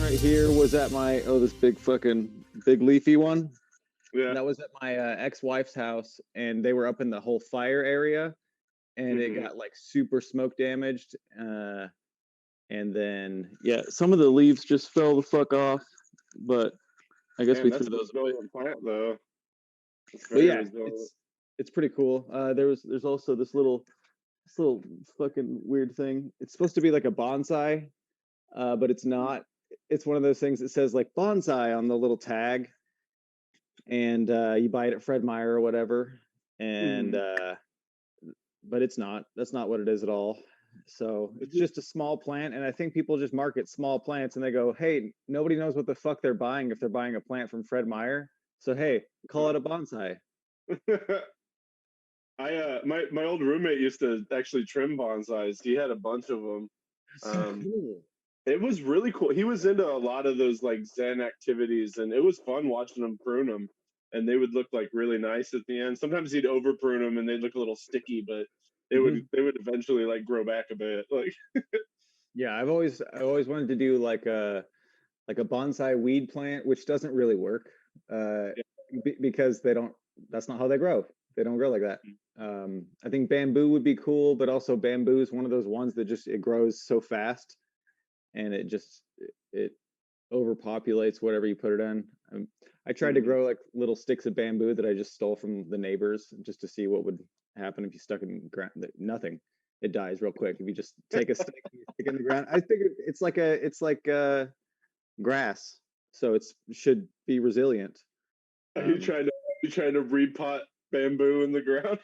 right here was at my this big leafy one. Yeah. That was at my ex-wife's house, and they were up in the whole fire area, and it Mhm. got like super smoke damaged. And then yeah, some of the leaves just fell the fuck off, but I guess Man, we that's threw a those. resilient plant, though. It's But very yeah, resilient. it's pretty cool. There's also this little fucking weird thing. It's supposed to be like a bonsai, but it's not. It's one of those things that says like bonsai on the little tag, and you buy it at Fred Meyer or whatever, and Mhm. but it's not. That's not what it is at all. So Is it's it? just a small plant, and I think people just market small plants, and they go, "Hey, nobody knows what the fuck they're buying if they're buying a plant from Fred Meyer. So hey, call it a bonsai." My old roommate used to actually trim bonsais. He had a bunch of them. That's so Um, cool. it was really cool. He was into a lot of those like Zen activities, and it was fun watching him prune them. And they would look like really nice at the end. Sometimes he'd over prune them, and they'd look a little sticky, but Hmm. they would eventually like grow back a bit. Like, Yeah, I always wanted to do like a bonsai weed plant, which doesn't really work uh, yeah. because they don't. That's not how they grow. They don't grow like that. I think bamboo would be cool, but also bamboo is one of those ones that just it grows so fast, and it overpopulates whatever you put it in. I tried to Mhm. grow like little sticks of bamboo that I just stole from the neighbors just to see what would happen if you stuck it in the ground. Nothing. It dies real quick if you just take a stick and you stick it in the ground. I figured it's like grass, so it should be resilient. Are you Um, trying to repot bamboo in the ground?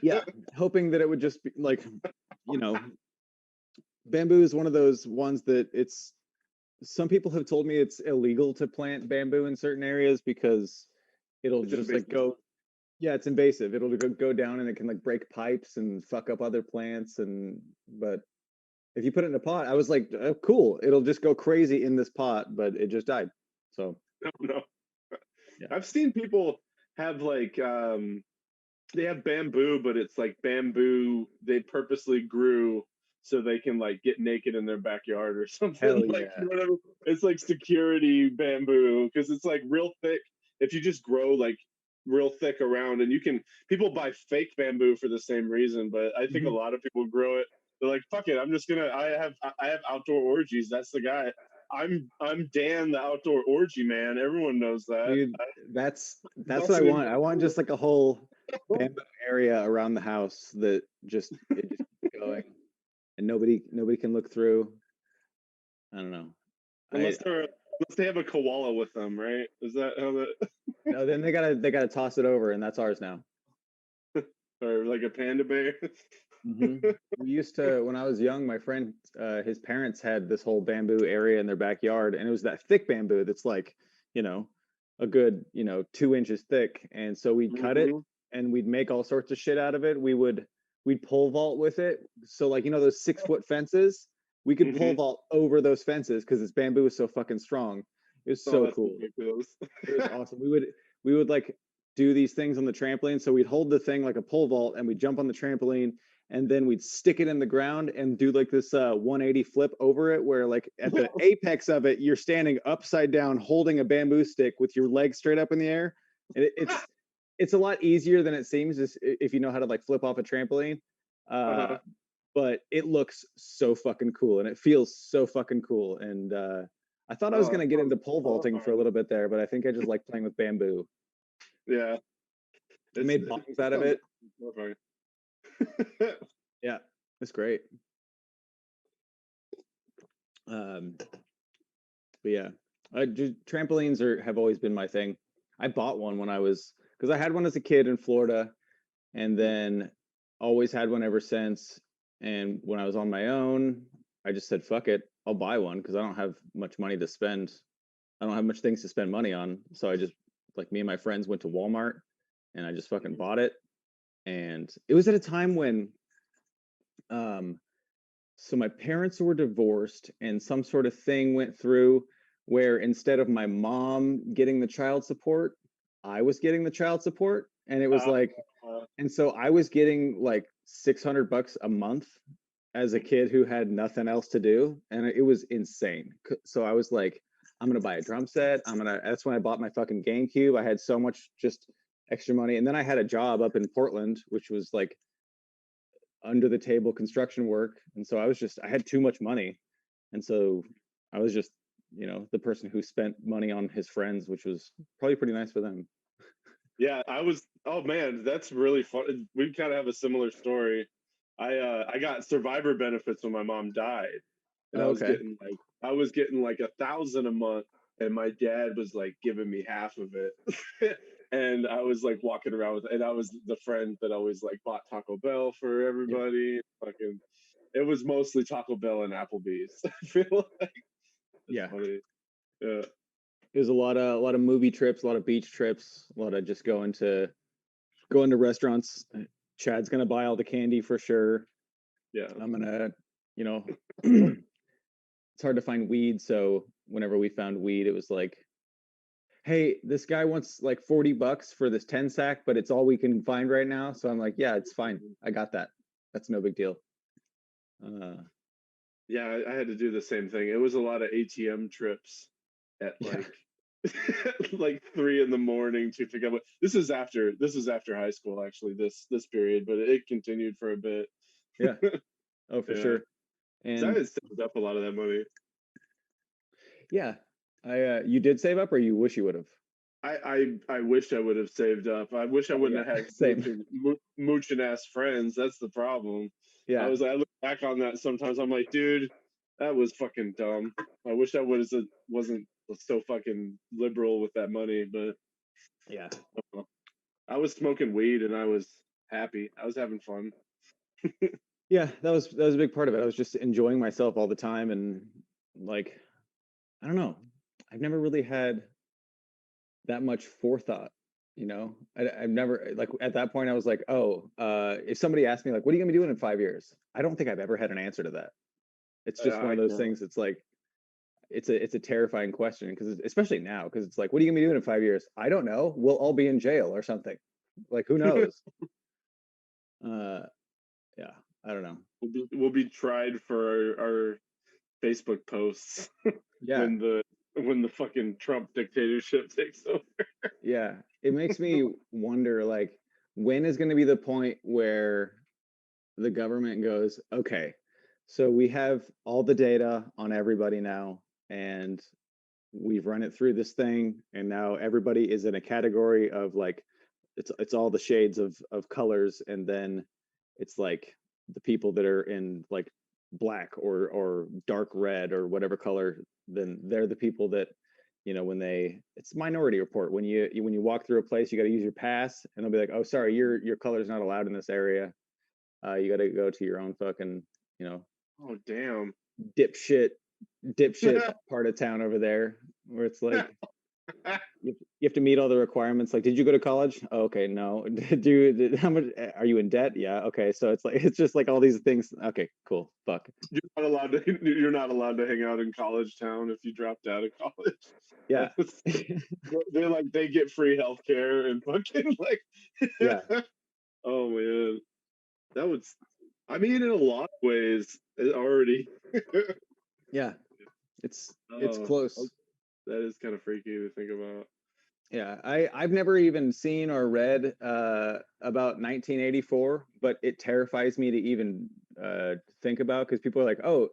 yeah, hoping that it would just be like, you know, bamboo is one of those ones that it's. Some people have told me it's illegal to plant bamboo in certain areas because it'll It's an just like invasive. go. Yeah, it's invasive. It'll go down and it can like break pipes and fuck up other plants. And but if you put it in a pot, I was like, oh, cool. It'll just go crazy in this pot, but it just died. So No, no. yeah, I've seen people have like they have bamboo, but it's like bamboo they purposely grew so they can like get naked in their backyard or something hell like yeah. whatever. It's like security bamboo because it's like real thick. If you just grow like real thick around, and you can people buy fake bamboo for the same reason, but I think a Mhm. lot of people grow it. They're like, fuck it, I'm just gonna. I have outdoor orgies. That's the guy. I'm Dan, the outdoor orgy man. Everyone knows that. Dude, that's what I Busting in want. I want just like a whole bamboo area around the house that just keeps going and nobody can look through. I don't know. I unless they have a koala with them, right? Is that how that No, then they gotta toss it over, and that's ours now. or like a panda bear? We used to, when I was young, my friend, his parents had this whole bamboo area in their backyard, and it was that thick bamboo that's like, you know, a good, 2 inches thick. And so we'd cut it Hmm. and we'd make all sorts of shit out of it. We'd pole vault with it. So like, those 6 foot fences, we could pole Hmm. vault over those fences because this bamboo is so fucking strong. It was Oh, so that's cool. ridiculous. It was awesome. We would like do these things on the trampoline. So we'd hold the thing like a pole vault and we'd jump on the trampoline and then we'd stick it in the ground and do like this 180 flip over it where like at the apex of it you're standing upside down holding a bamboo stick with your legs straight up in the air. And it's a lot easier than it seems if you know how to like flip off a trampoline. Uh, Uh-huh. but it looks so fucking cool and it feels so fucking cool. And I thought I was Oh, gonna that get sounds into pole vaulting for a horrifying. little bit there, but I think I just like playing with bamboo. Yeah, I made it bongs out of sounds it. horrifying. Yeah, it's great. Um, but yeah, trampolines have always been my thing. I bought one when I was because I had one as a kid in Florida, and then always had one ever since. And when I was on my own, I just said, "Fuck it, I'll buy one" because I don't have much money to spend. I don't have much things to spend money on, so I just like me and my friends went to Walmart, and I just fucking bought it. And it was at a time when um so my parents were divorced and some sort of thing went through where instead of my mom getting the child support, I was getting the child support. And it was uh, like, uh, and so I was getting like $600 a month as a kid who had nothing else to do. And it was insane. So I was like, I'm gonna buy a drum set. That's when I bought my fucking GameCube. I had so much just extra money. And then I had a job up in Portland, which was like under the table construction work. And so I had too much money. And so I was just, the person who spent money on his friends, which was probably pretty nice for them. Yeah, I was. Oh man, that's really fun. We kind of have a similar story. I got survivor benefits when my mom died, and Oh, okay. I was getting like 1,000 a month, and my dad was like giving me half of it, and I was like walking around with, and I was the friend that always like bought Taco Bell for Yeah. everybody. Fucking, it was mostly Taco Bell and Applebee's. I feel like it's Yeah. funny. Yeah, It was a lot of movie trips, a lot of beach trips, a lot of just going to restaurants. Chad's gonna buy all the candy for sure. yeah. I'm gonna, you know, it's hard to find weed, so whenever we found weed, it was like, hey, this guy wants like $40 for this 10 sack, but it's all we can find right now. So I'm like, yeah, it's fine. I got that. That's no big deal. Uh, Yeah, I had to do the same thing. It was a lot of ATM trips at yeah, like like 3 in the morning to pick up. This is after high school actually. This period, but it continued for a bit. yeah. Oh, for Yeah, sure. 'cause I And had saved up a lot of that money. yeah, you did save up, or you wish you would have. I wish I would have saved up. I wish I Oh wouldn't yeah, have had same. mooching ass friends. That's the problem. Yeah, I look back on that sometimes. I'm like, dude, that was fucking dumb. I wish I was wasn't so fucking liberal with that money, but yeah, I was smoking weed and I was happy. I was having fun. yeah. That was a big part of it. I was just enjoying myself all the time, and like, I don't know. I've never really had that much forethought. I've never like at that point I was like, oh, if somebody asked me like, what are you gonna be doing in 5 years? I don't think I've ever had an answer to that. It's just one I of those can't. things. It's like it's a terrifying question because especially now because it's like, what are you gonna be doing in 5 years? I don't know. We'll all be in jail or something. Like who knows? Uh, yeah, I don't know. We'll be tried for our Facebook posts Yeah, when the fucking Trump dictatorship takes over. yeah. It makes me wonder like when is going to be the point where the government goes, okay, so we have all the data on everybody now, and we've run it through this thing, and now everybody is in a category of like it's all the shades of colors, and then it's like the people that are in like black or dark red or whatever color, then they're the people that when it's Minority Report. When you walk through a place, you got to use your pass, and they'll be like, oh, sorry, your color is not allowed in this area. You got to go to your own fucking, you know, Oh damn. dipshit, dipshit part of town over there, where it's like you have to meet all the requirements. Like, did you go to college? Oh, okay, no. How much are you in debt? Yeah, okay. So it's just like all these things. Okay, cool. Fuck. You're not allowed to hang out in college town if you dropped out of college. Yeah, That's, they're like they get free healthcare and fucking like yeah, oh man. That would I mean in a lot of ways it already yeah. It's oh close. that is kind of freaky to think about. Yeah, I've never even seen or read about 1984, but it terrifies me to even think about because people are like, oh,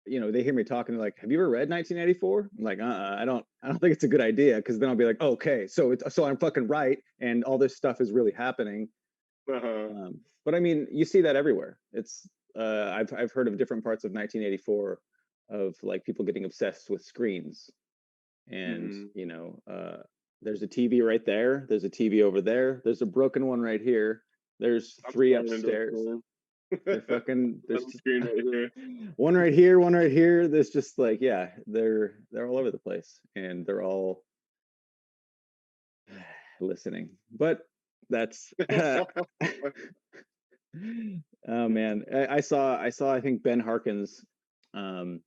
they hear me talking, they're like, have you ever read 1984? I'm like, I don't think it's a good idea because then I'll be like, okay, so I'm fucking right, and all this stuff is really happening. Uh-huh. But I mean, you see that everywhere. I've heard of different parts of 1984 of like people getting obsessed with screens, and Hmm. there's a TV right there, there's a TV over there, there's a broken one right here, there's I'm three starting to upstairs. They're fucking there's on the screen right here. one right here, one right here. There's just like, yeah, they're all over the place, and they're all listening. But that's oh man, I saw I think Ben Harkins um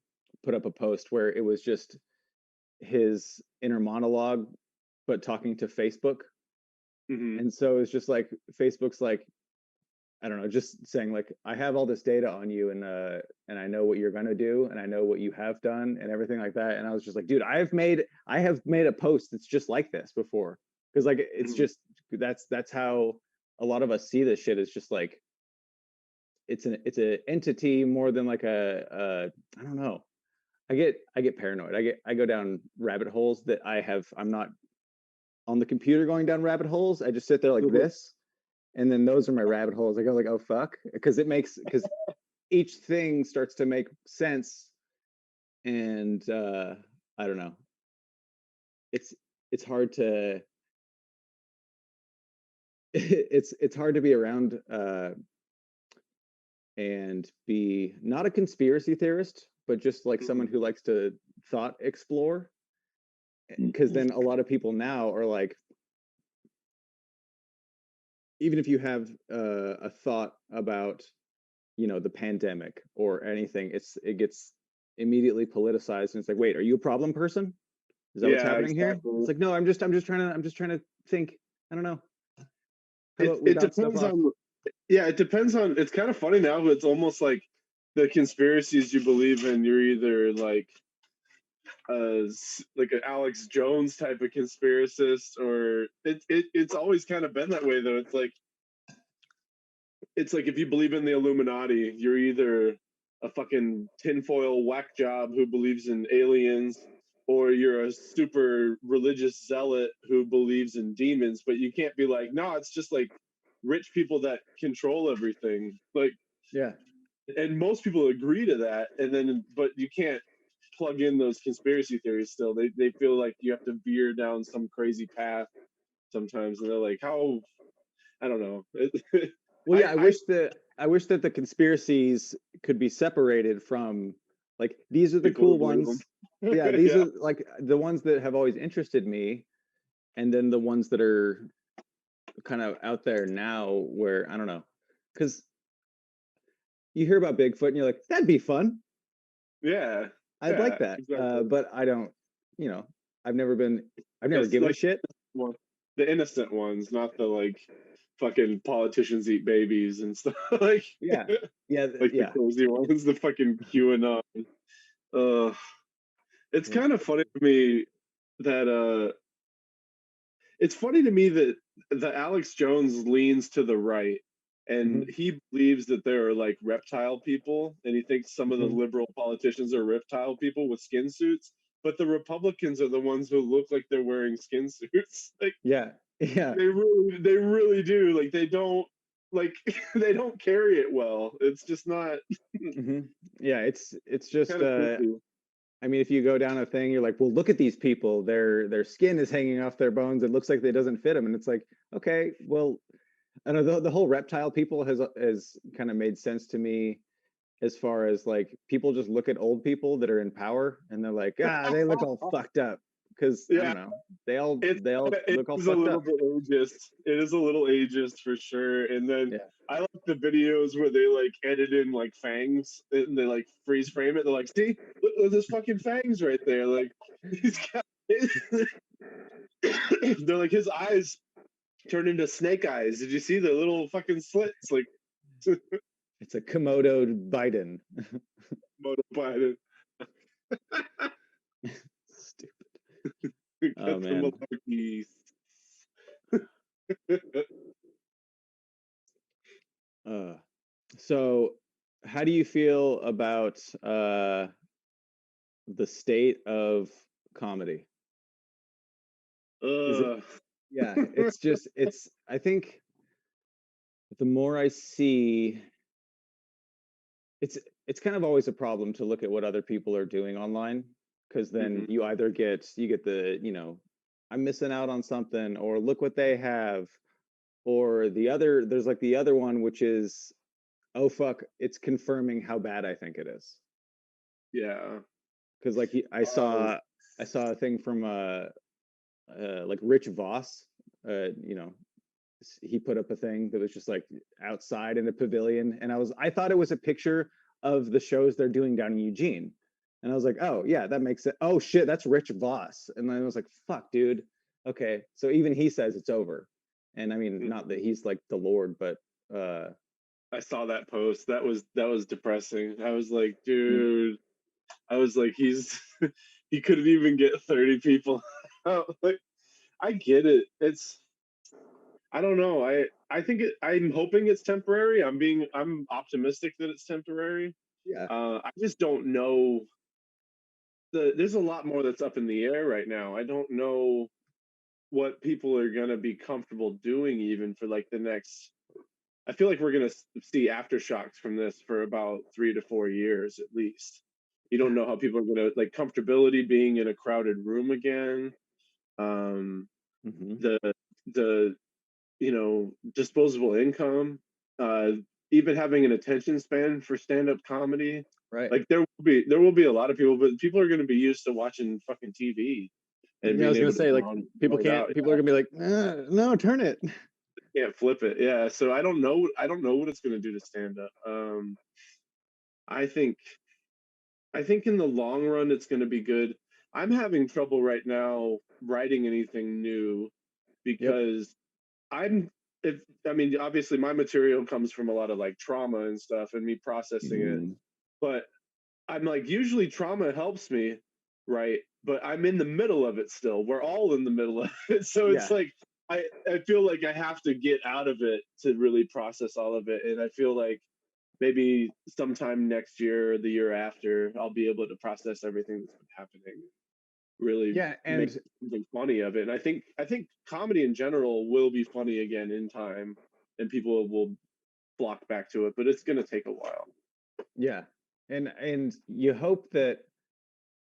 put up a post where it was just his inner monologue but talking to Facebook. Hmm. And so it's just like Facebook's like, I don't know, just saying like I have all this data on you and I know what you're gonna do and I know what you have done and everything like that. And I was just like, dude, I have made a post that's just like this before. Cause like it's Mhm. just that's how a lot of us see this shit. It's just like it's an entity more than like I don't know. I get paranoid. I go down rabbit holes that I'm not on the computer going down rabbit holes. I just sit there like Mhm. this, and then those are my rabbit holes. I go like, oh fuck, because each thing starts to make sense, and I don't know. It's it's hard to it's hard to be around and be not a conspiracy theorist, but just like someone Mhm. who likes to thought explore. Because then a lot of people now are like, even if you have a thought about the pandemic or anything, it gets immediately politicized, and it's like, wait, are you a problem person? Is that what's Yeah, happening here? It's exactly. like, no, I'm just trying to think. I don't know. How It about we it bounce stuff depends off? on yeah, it depends on it's kind of funny now, but it's almost like the conspiracies you believe in, you're either like like an Alex Jones type of conspiracist, or it's always kind of been that way though. It's like if you believe in the Illuminati, you're either a fucking tinfoil whack job who believes in aliens, or you're a super religious zealot who believes in demons. But you can't be like, no, it's just like rich people that control everything. Like, Yeah. and most people agree to that. And then, but you can't plug in those conspiracy theories still. They feel like you have to veer down some crazy path sometimes. And they're like, how, I don't know. Well, yeah, I I wish that the conspiracies could be separated from like these are the people who cool believe them. ones. Yeah, these Yeah. are like the ones that have always interested me, and then the ones that are kind of out there now where I don't know. Because you hear about Bigfoot and you're like, that'd be fun. Yeah. I'd like Yeah. that. Exactly. But I don't, you know, I've never been, I've never Yes, given a like shit. well, the innocent ones, not the like fucking politicians eat babies and stuff like Yeah. Yeah. like the Yeah. crazy ones, the fucking QAnon. Uh, it's Yeah. kind of funny to me that it's funny to me that Alex Jones leans to the right, and Hmm. he believes that there are like reptile people, and he thinks some of the Hmm. liberal politicians are reptile people with skin suits, but the Republicans are the ones who look like they're wearing skin suits. Like Yeah. Yeah. they really do. Like they don't like they don't carry it well. It's just not Hmm. Yeah. It's just, kind of creepy. I mean, if you go down a thing, you're like, well, look at these people. Their skin is hanging off their bones. It looks like it doesn't fit them. And it's like, okay, well, I don't know. The whole reptile people has kind of made sense to me as far as like people just look at old people that are in power and they're like, ah, they look all fucked up because I Yeah, don't know, it's they all it look all is a fucked little up. bit ageist. It is a little ageist for sure. And then Yeah. I like the videos where they like edit in like fangs and they like freeze frame it. They're like, see, look, there's fucking fangs right there. Like he's got they're like his eyes turned into snake eyes. Did you see the little fucking slits? Like It's a Komodo Biden. motivated. Stupid. Oh Cut the man. malarkey. Uh, so how do you feel about the state of comedy? Is it, uh, yeah, it's just I think the more I see, it's it's kind of always a problem to look at what other people are doing online, because then mhm. you either you get the, I'm missing out on something, or look what they have, or there's like the other one, which is, oh fuck, it's confirming how bad I think it is. Yeah. Because like Um, I saw a thing from like Rich Voss, you know, he put up a thing that was just like outside in a pavilion, and I thought it was a picture of the shows they're doing down in Eugene, and I was like, oh yeah, that makes it. Oh shit, that's Rich Voss, and then I was like, fuck, dude. Okay, so even he says it's over, and I mean, not that mhm. he's like the Lord, but I saw that post. That was depressing. I was like, Mm. dude. I was like, he's he couldn't even get 30 people out. Like, I get it. It's I don't know. I think I'm hoping it's temporary. I'm optimistic that it's temporary. Yeah. I just don't know. There's a lot more that's up in the air right now. I don't know what people are gonna be comfortable doing even for like the next. I feel like we're gonna see aftershocks from this for about 3 to 4 years at least. You don't know how people are gonna like comfortability being in a crowded room again. Um, Hmm. the the disposable income, uh, even having an attention span for stand-up comedy. Right. Like there will be a lot of people, but people are going to be used to watching fucking TV and Yeah, I being was gonna able to say like zone it out. people are gonna be like, no, turn it. Can't flip it. Yeah, so I don't know. I don't know what it's going to do to stand up. I think I think in the long run it's going to be good. I'm having trouble right now writing anything new Yep. because I'm if I mean obviously my material comes from a lot of like trauma and stuff and me processing it, Mhm. but I'm like usually trauma helps me, right? But I'm in the middle of it still. We're all in the middle of it. So it's Yeah. like I feel like I have to get out of it to really process all of it. And I feel like maybe sometime next year or the year after I'll be able to process everything that's been happening, really Yeah, make and something funny of it. And I think comedy in general will be funny again in time and people will flock back to it, but it's gonna take a while. yeah, and you hope that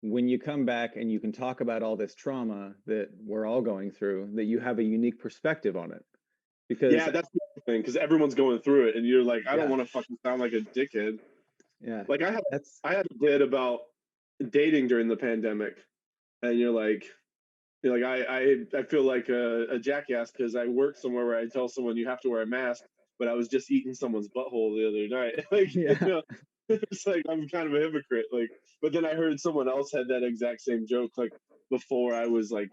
when you come back and you can talk about all this trauma that we're all going through, that you have a unique perspective on it. Because Yeah, that's the other thing because everyone's going through it, and you're like, I don't yeah, want to fucking sound like a dickhead. yeah, Like that's I had a bit about dating during the pandemic, and you're like I feel like a jackass because I work somewhere where I tell someone you have to wear a mask, but I was just eating someone's butthole the other night. Like yeah, it's like I'm kind of a hypocrite. Like, but then I heard someone else had that exact same joke like before I was like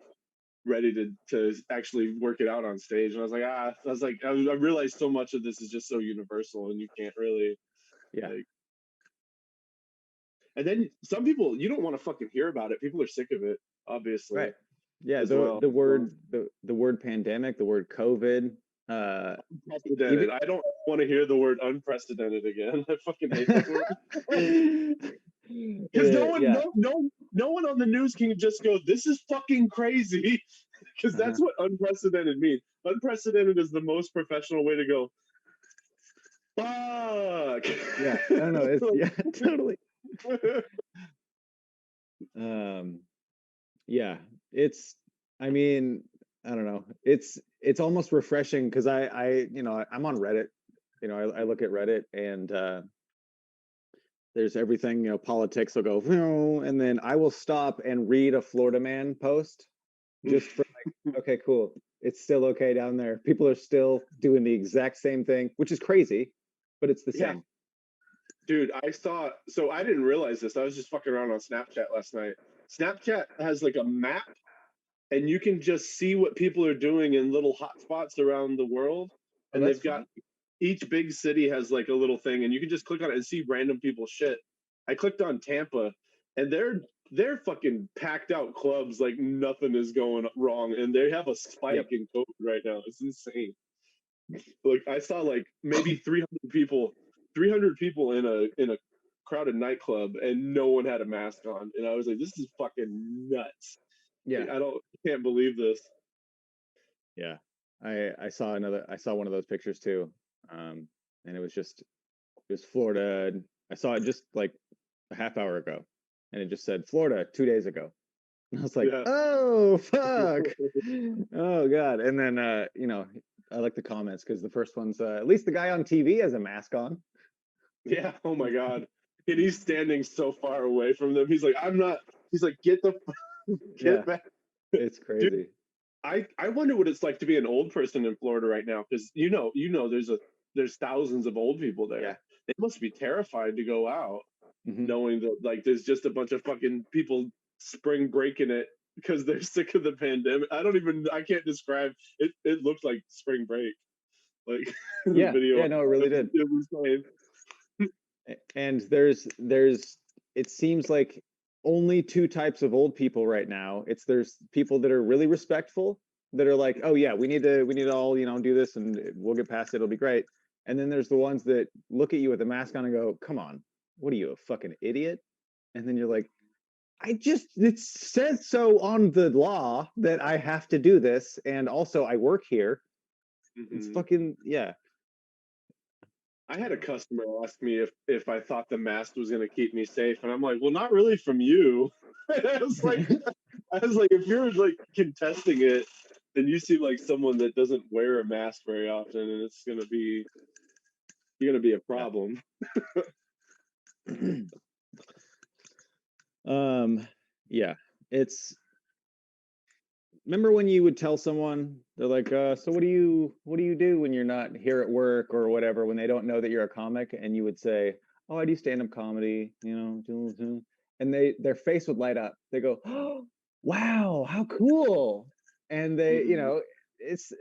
ready to actually work it out on stage. And I realized so much of this is just so universal, and you can't really yeah, like. And then some people you don't want to fucking hear about it. People are sick of it, obviously, right. Yeah, as well. the So, word the word pandemic, the word COVID, uh even unprecedented. I don't want to hear the word unprecedented again. I fucking hate that word. Because no one, yeah, no one on the news can just go, "This is fucking crazy," because uh-huh. that's what unprecedented means. Unprecedented is the most professional way to go. Fuck. Yeah, I don't know. It's yeah, totally. Um, yeah, it's. I mean, I don't know. It's almost refreshing because I'm on Reddit. I look at Reddit and there's everything. Politics will go, and then I will stop and read a Florida man post just for like, okay, cool. It's still okay down there. People are still doing the exact same thing, which is crazy, but it's the Yeah, same. dude, so I didn't realize this. I was just fucking around on Snapchat last night. Snapchat has like a map, and you can just see what people are doing in little hotspots around the world. Oh, And that's they've got fun. each big city has like a little thing, and you can just click on it and see random people's shit. I clicked on Tampa, and they're fucking packed out clubs like nothing is going wrong, and they have a spike Yep. in COVID right now. It's insane. Like I saw like maybe 300 people in a crowded nightclub, and no one had a mask on, and I was like, this is fucking nuts. Yeah. Like I can't believe this. Yeah. I saw one of those pictures too. And it was Florida. And I saw it just like a half hour ago. And it just said Florida 2 days ago. And I was like, Yeah. oh fuck. Oh God. And then I like the comments because the first one's at least the guy on TV has a mask on. Yeah. Oh my god. And he's standing so far away from them. He's like, I'm not. He's like, Yeah, get back, it's dude. crazy. I wonder what it's like to be an old person in Florida right now because there's thousands of old people Yeah. there. They must be terrified to go out, Hmm. knowing that like there's just a bunch of fucking people spring breaking it because they're sick of the pandemic. I can't describe it. It looked like spring break. Like the Yeah, video. yeah, no, it really did. It was insane. And it seems like only two types of old people right now. There's people that are really respectful, that are like, oh yeah, we need to all, do this and we'll get past it, it'll be great. And then there's the ones that look at you with a mask on and go, come on, what are you, a fucking idiot? And then you're like, it says so on the law that I have to do this, and also I work here. It's Mhm. fucking, yeah. I had a customer ask me if I thought the mask was going to keep me safe, and I'm like, well, not really from you. I was like, if you're like contesting it, then you seem like someone that doesn't wear a mask very often, and you're gonna be a Yeah. problem. Yeah, it's remember when you would tell someone, they're like, so what do you do when you're not here at work or whatever, when they don't know that you're a comic, and you would say, oh, I do stand-up comedy, and their face would light up. They go, oh, wow, how cool. And they, Mhm. it's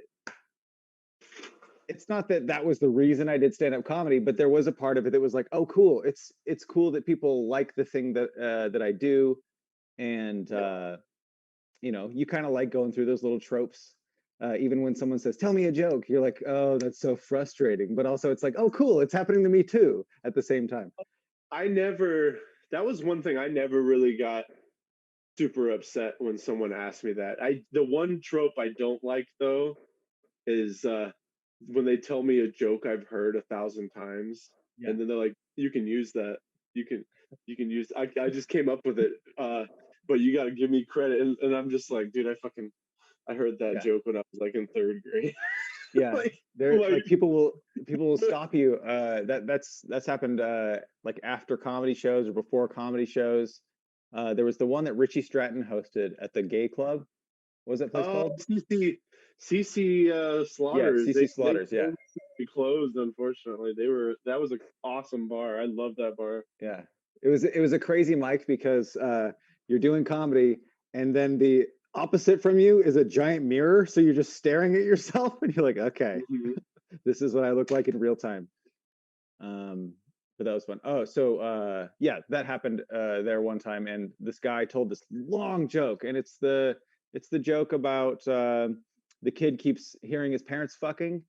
it's not that that was the reason I did stand-up comedy, but there was a part of it that was like, oh, cool. It's cool that people like the thing that I do. And you kind of like going through those little tropes. Even when someone says, tell me a joke, you're like, oh, that's so frustrating. But also it's like, oh, cool, it's happening to me too at the same time. I never. That was one thing I never really got super upset when someone asked me that. The one trope I don't like though is when they tell me a joke I've heard 1,000 times, Yeah. and then they're like, "You can use that. You can use." I just came up with it, but you got to give me credit. And I'm just like, dude, I heard that Yeah. joke when I was like in third grade. Yeah. like There, like like, people will stop you. That's happened like after comedy shows or before comedy shows. There was the one that Richie Stratton hosted at the gay club. What was that place oh, called? CC Yeah, Slaughters. CC They Slaughters. Yeah. closed, unfortunately. That was an awesome bar. I love that bar. Yeah. It was a crazy mic because you're doing comedy, and then the opposite from you is a giant mirror, so you're just staring at yourself and you're like, okay, Mhm. this is what I look like in real time. Um but that was fun. Oh, so yeah, that happened there one time, and this guy told this long joke, and it's the joke about the kid keeps hearing his parents fucking,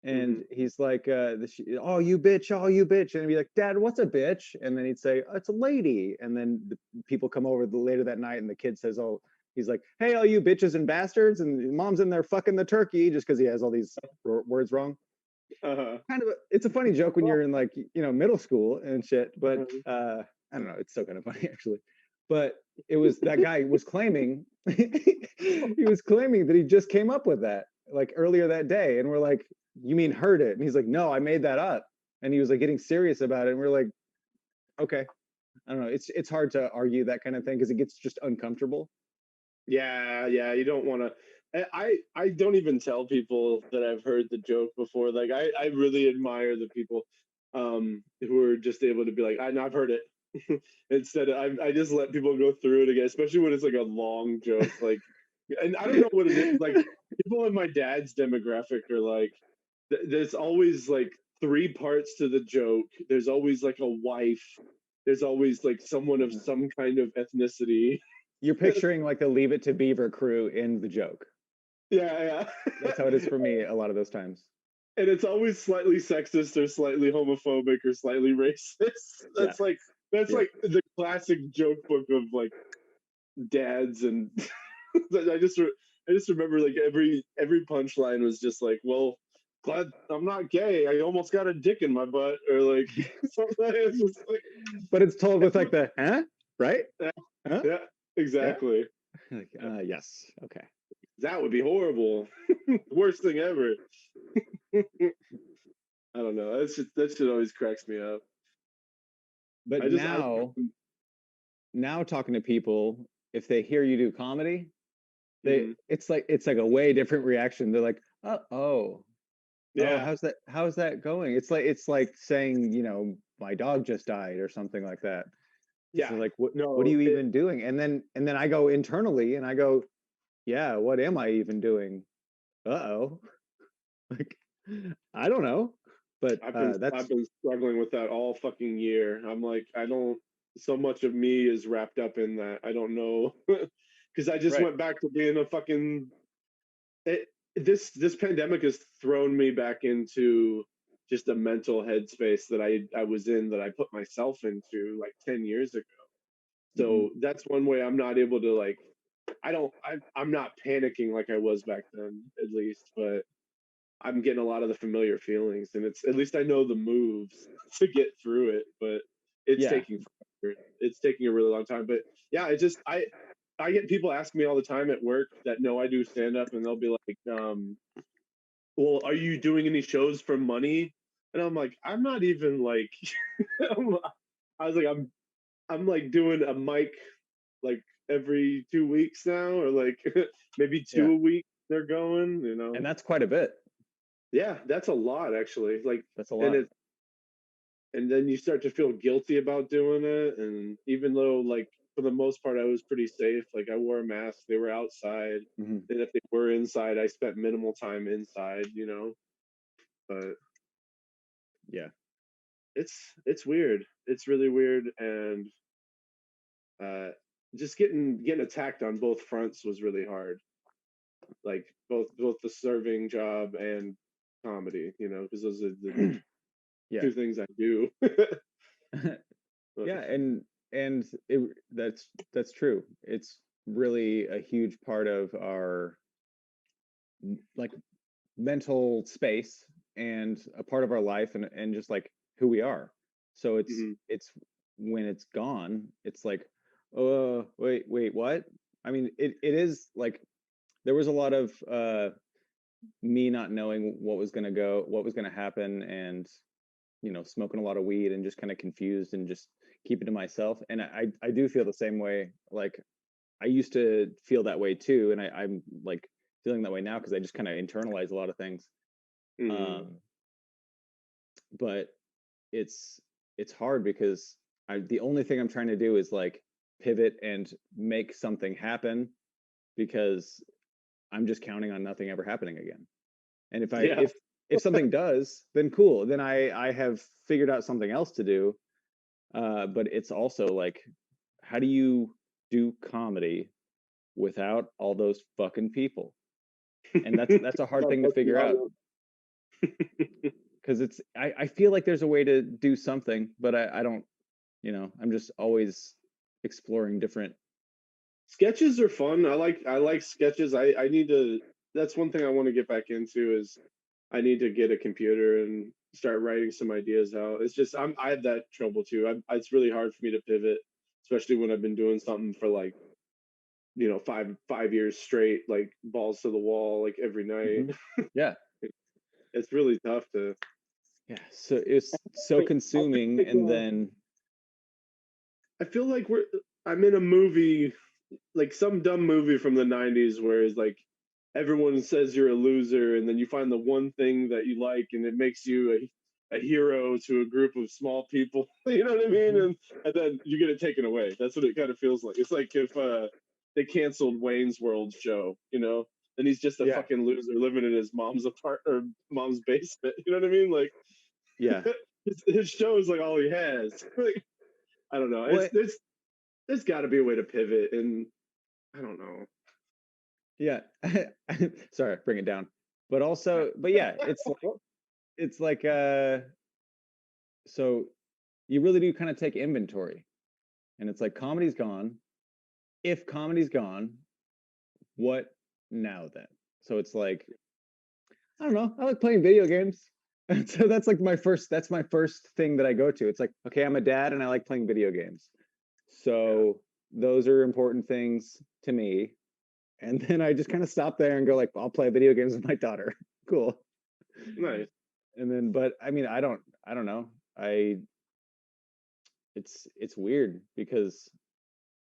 and Mhm. he's like, "Oh, you bitch! Oh, you bitch!" And he'd be like, "Dad, what's a bitch?" And then he'd say, "Oh, it's a lady." And then the people come over later that night, and the kid says, "Oh," he's like, "Hey, all you bitches and bastards!" And mom's in there fucking the turkey, just because he has all these words wrong. Uh-huh. It's a funny joke when Well, you're in, like, middle school and shit, but uh-huh. I don't know, it's still kind of funny actually. But it was that guy was claiming he was claiming that he just came up with that like earlier that day, and we're like, you mean heard it? And he's like, no, I made that up. And he was like getting serious about it, and we're like, okay. I don't know, it's hard to argue that kind of thing because it gets just uncomfortable. Yeah, yeah, you don't want to. I don't even tell people that I've heard the joke before. Like I really admire the people who are just able to be like, I know I've heard it. Instead of, I just let people go through it again, especially when it's like a long joke. Like, and I don't know what it is. Like people in my dad's demographic are like, there's always like three parts to the joke. There's always like a wife. There's always like someone of some kind of ethnicity. You're picturing like the Leave It to Beaver crew in the joke. Yeah, That's how it is yeah. for me a lot of those times. And it's always slightly sexist or slightly homophobic or slightly racist. Yeah. That's Yeah. like the classic joke book of like dads and I just remember like every punchline was just like, well, glad I'm not gay. I almost got a dick in my butt, or like something. It's just like, But it's told with like the huh, right? yeah, Huh? yeah, Yeah. exactly. Like, yes. Okay. That would be horrible. Worst thing ever. I don't know. That shit always cracks me up. But I now talking to people, if they hear you do comedy, they mhm. it's like a way different reaction. They're like, oh, Yeah, how's that going? It's like saying, my dog just died or something like that. It's yeah. like, what are No, you even doing? And then I go internally and I go, yeah, what am I even doing? Uh-oh. Like, I don't know, but I've that's been struggling with that all fucking year. I'm like, I don't. So much of me is wrapped up in that. I don't know, because I just right. went back to being a fucking. This pandemic has thrown me back into just a mental headspace that I was in, that I put myself into like 10 years ago. Hmm. So that's one way I'm not able to like. I'm not panicking like I was back then, at least, but I'm getting a lot of the familiar feelings, and it's at least I know the moves to get through it. But it's Yeah. taking forever. It's taking a really long time. But yeah, I get people ask me all the time at work that know I do stand up, and they'll be like, "Well, are you doing any shows for money?" And I'm like, I'm not even like, I'm, I was like, I'm like doing a mic like every 2 weeks now, or like maybe Yeah. two a week. They're going, And that's quite a bit. Yeah, that's a lot actually. Like, That's a and lot. it, and then you start to feel guilty about doing it. And even though, like, for the most part, I was pretty safe. Like, I wore a mask. They were outside, Hmm. and if they were inside, I spent minimal time inside. But Yeah. it's weird. It's really weird, and uh, just getting attacked on both fronts was really hard. Like both the serving job and comedy. Because those are the Yeah. two things I do. But, Yeah, and that's true. It's really a huge part of our like mental space and a part of our life and just like who we are. So mhm. it's when it's gone, it's like, wait, what? I mean, it is like there was a lot of me not knowing what was gonna happen, and smoking a lot of weed and just kind of confused and just keeping to myself. And I do feel the same way. Like I used to feel that way too, and I'm like feeling that way now because I just kind of internalize a lot of things. Mhm. Um, but it's it's hard because the only thing I'm trying to do is like pivot and make something happen because I'm just counting on nothing ever happening again. And Yeah. if something does, then cool. Then I have figured out something else to do. But it's also like, how do you do comedy without all those fucking people? And that's a hard About thing to fucking figure out audience. because I feel like there's a way to do something, but I don't, I'm just always exploring different. Sketches are fun. I like sketches. I need to. That's one thing I want to get back into is I need to get a computer and start writing some ideas out. It's just I have that trouble too. It's really hard for me to pivot, especially when I've been doing something for like 5 years straight, like balls to the wall, like every night. Hmm. Yeah, It's really tough to. yeah. So it's so I feel consuming, like and then I feel like I'm in a movie, like some dumb movie from the '90s, where it's like everyone says you're a loser, and then you find the one thing that you like, and it makes you a hero to a group of small people. You know what I mean? mhm, And then you get it taken away. That's what it kind of feels like. It's like if they canceled Wayne's World show, and he's just a yeah, fucking loser living in his mom's mom's basement. You know what I mean? Like yeah. his show is like all he has. Like, I don't know. What? There's got to be a way to pivot, and I don't know. Yeah. Sorry, bring it down. But also, but yeah, it's like so you really do kind of take inventory, and it's like comedy's gone. If comedy's gone, what now then? So it's like, I don't know, I like playing video games. So that's my first thing that I go to. It's like, okay, I'm a dad and I like playing video games. Yeah, So those are important things to me. And then I just kind of stop there and go like, I'll play video games with my daughter. Cool. nice. And then, but I mean, I don't know. I it's weird because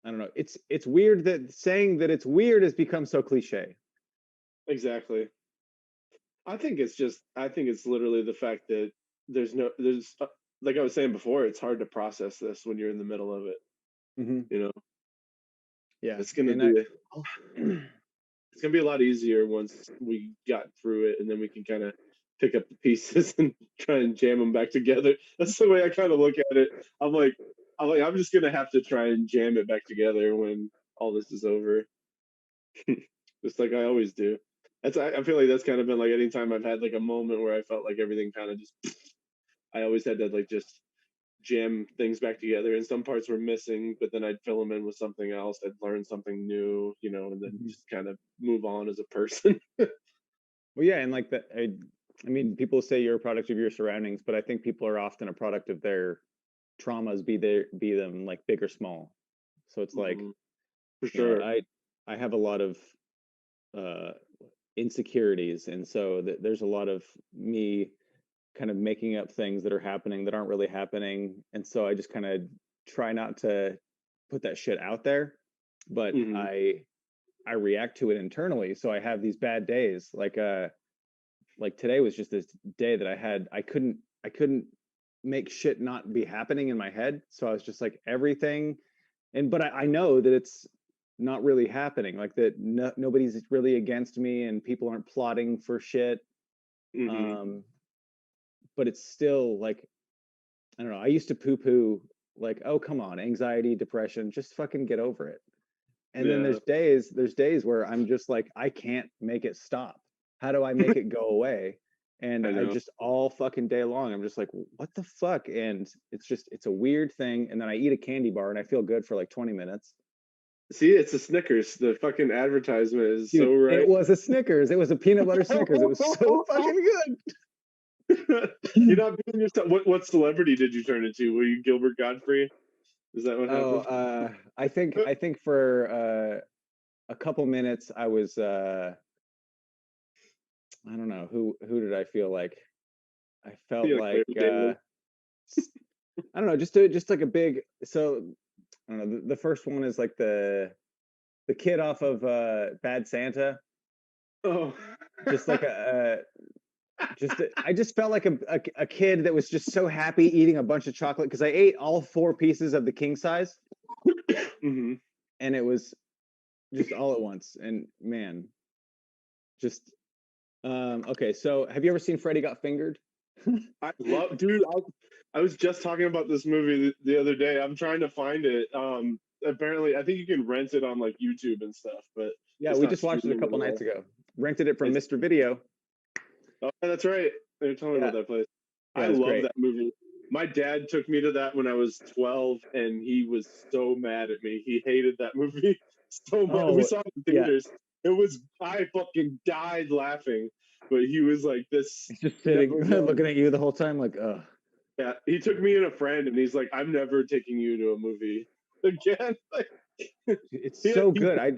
I don't know. It's weird that saying that it's weird has become so cliche. Exactly. I think it's literally the fact that there's like I was saying before, it's hard to process this when you're in the middle of it. Hmm. You know, Yeah, it's gonna and I be it's gonna be a lot easier once we got through it, and then we can kind of pick up the pieces and try and jam them back together. That's the way I kind of look at it. I'm like, I'm just gonna have to try and jam it back together when all this is over, just like I always do. I feel like that's kind of been like anytime I've had like a moment where I felt like everything kind of just, I always had to like just jam things back together, and some parts were missing, but then I'd fill them in with something else. I'd learn something new, and then Mhm. just kind of move on as a person. Well, yeah, and like that, I mean, people say you're a product of your surroundings, but I think people are often a product of their traumas, be them like big or small. So it's like, Mhm, for sure. I have a lot of uh insecurities, and so there's a lot of me kind of making up things that are happening that aren't really happening, and so I just kind of try not to put that shit out there, but Hmm. I react to it internally. So I have these bad days, like today was just this day that I couldn't make shit not be happening in my head. So I was just like everything, but I know that it's not really happening. Like that, nobody's really against me, and people aren't plotting for shit. Hmm. Um, but it's still like I don't know. I used to poo poo like, oh come on, anxiety, depression, just fucking get over it. And then Yeah, there's days where I'm just like, I can't make it stop. How do I make it go away? And I I know. just all fucking day long, I'm just like, what the fuck? And it's a weird thing. And then I eat a candy bar and I feel good for like 20 minutes. See, it's a Snickers. The fucking advertisement is Dude, so it right. was a Snickers. It was a peanut butter Snickers. It was so fucking You're good. not being yourself. What celebrity did you turn into? Were you Gilbert Godfrey? Is that what Oh, happened? I think for a couple minutes I was I don't know who did I feel like? I felt You like like Larry David? I don't know, just like a big. So I don't know. The first one is like the kid off of Bad Santa. Oh. Just like I just felt like a kid that was just so happy eating a bunch of chocolate because I ate all four pieces of the king size, Hmm. and it was just all at once. And man, just okay. So have you ever seen Freddy Got Fingered? I love, dude. I was just talking about this movie the other day. I'm trying to find it. Apparently, I think you can rent it on like YouTube and stuff, but Yeah, it's we not just watched it a streaming couple anywhere. nights ago. Rented it from It's, Mr. Video. oh, that's right. They were telling me Yeah, about that place. yeah, I it was love great. that movie. My dad took me to that when I was 12, and he was so mad at me. He hated that movie so much. We Oh, saw it in yeah. theaters. I fucking died laughing. But he was like, "This He's just never sitting was." looking at you the whole time, like, ugh. Yeah, he took me and a friend, and he's like, "I'm never taking you to a movie again." Like, It's he, so he, good. I he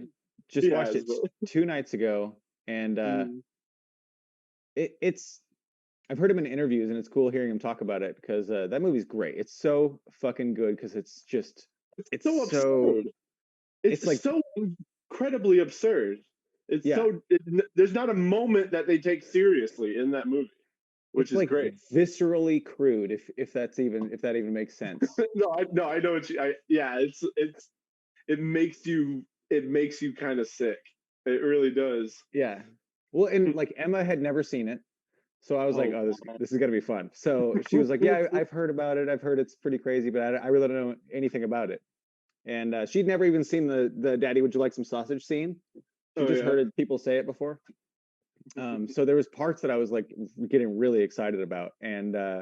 just watched has, it but 2 nights ago, and mm, it's. I've heard him in interviews, and it's cool hearing him talk about it because that movie's great. It's so fucking good because it's it's so so, absurd. it's It's like, so incredibly absurd. yeah, There's not a moment that they take seriously in that movie, which it's is like great. viscerally crude, if that even makes sense. No, I know what yeah, it makes you kind of sick. It really does. Yeah. Well, and like Emma had never seen it. So I was like, Oh, "Oh, this is gonna be fun." So she was like, "Yeah, I've heard about it. I've heard it's pretty crazy, but I really don't know anything about it." And she'd never even seen the "Daddy, would you like some sausage?" scene. She oh just yeah. heard people say it before. So there was parts that I was like getting really excited about, and uh,